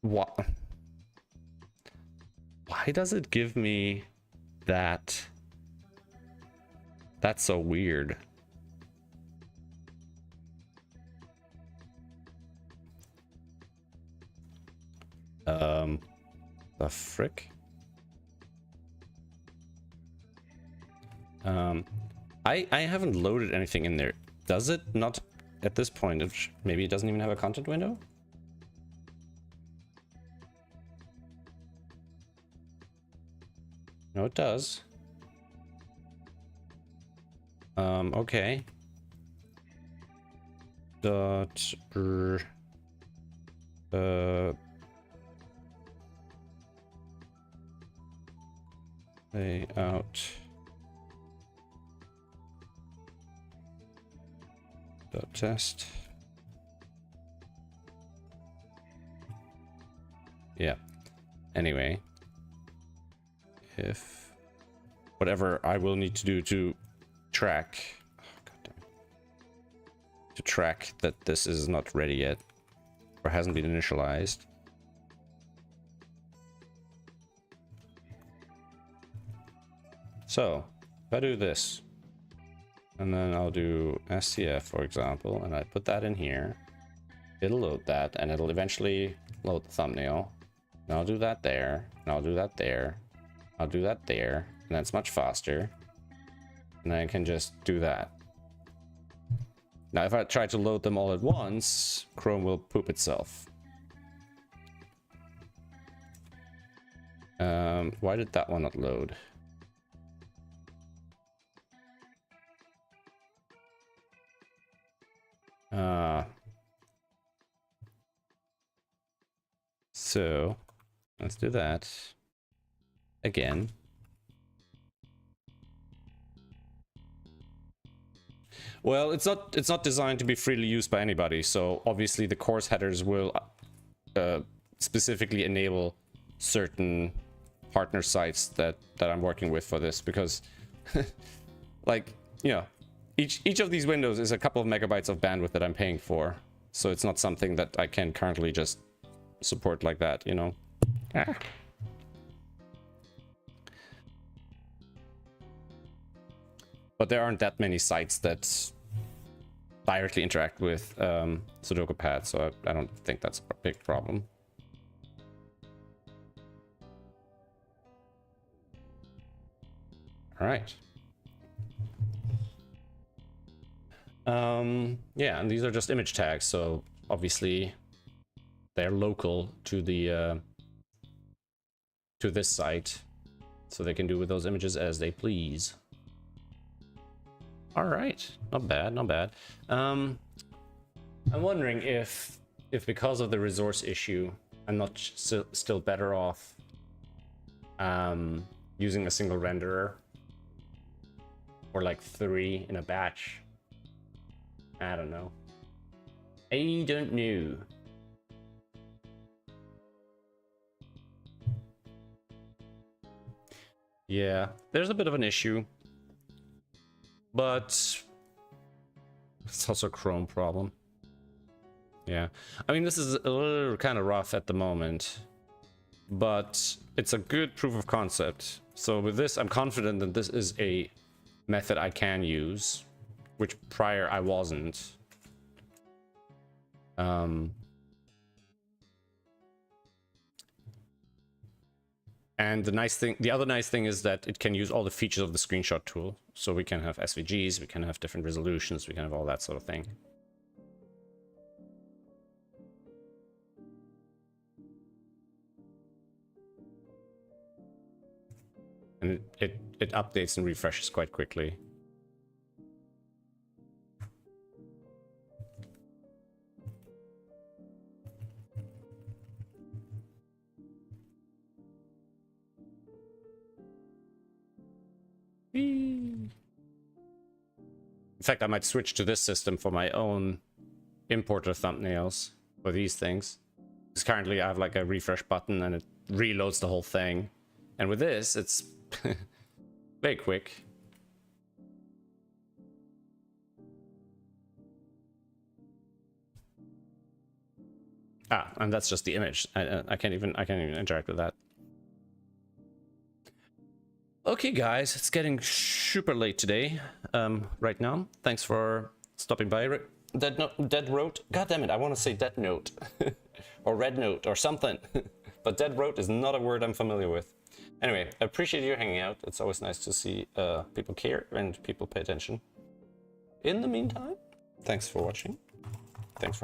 What? Why does it give me that? That's so weird. The frick? I haven't loaded anything in there. Does it not at this point? Maybe it doesn't even have a content window? No, it does. Okay. Dot layout dot test. Yeah. Anyway, if whatever I will need to do to track, to track that this is not ready yet or hasn't been initialized. So if I do this, and then I'll do SCF, for example, and I put that in here, it'll load that, and it'll eventually load the thumbnail. And I'll do that there, and I'll do that there, I'll do that there, and that's much faster. And then I can just do that. Now, if I try to load them all at once, Chrome will poop itself. Why did that one not load? So let's do that again. Well, it's not designed to be freely used by anybody, so obviously the course headers will specifically enable certain partner sites that I'm working with for this, because like, you know, each of these windows is a couple of megabytes of bandwidth that I'm paying for, so it's not something that I can currently just support like that, you know. But there aren't that many sites that directly interact with Sudoku Pad, so I don't think that's a big problem. All right. Yeah, and these are just image tags, so obviously they're local to the to this site, so they can do with those images as they please. All right, not bad, not bad. I'm wondering if because of the resource issue, I'm not still better off using a single renderer, or like 3 in a batch. I don't know. I don't know. Yeah, there's a bit of an issue, but it's also a Chrome problem. Yeah, I mean, this is a little kind of rough at the moment, but it's a good proof of concept. So with this, I'm confident that this is a method I can use, which prior I wasn't. And the other nice thing is that it can use all the features of the screenshot tool. So we can have SVGs, we can have different resolutions, we can have all that sort of thing. And it updates and refreshes quite quickly. In fact, I might switch to this system for my own importer thumbnails for these things. Because currently I have like a refresh button and it reloads the whole thing. And with this, it's very quick. Ah, and that's just the image. I can't even interact with that. Okay, guys, it's getting super late today. Right now, thanks for stopping by. Dead Rote. God damn it! I want to say Dead Note or Red Note or something, but Dead Rote is not a word I'm familiar with. Anyway, I appreciate you hanging out. It's always nice to see people care and people pay attention. In the meantime, thanks for watching. Thanks for hanging.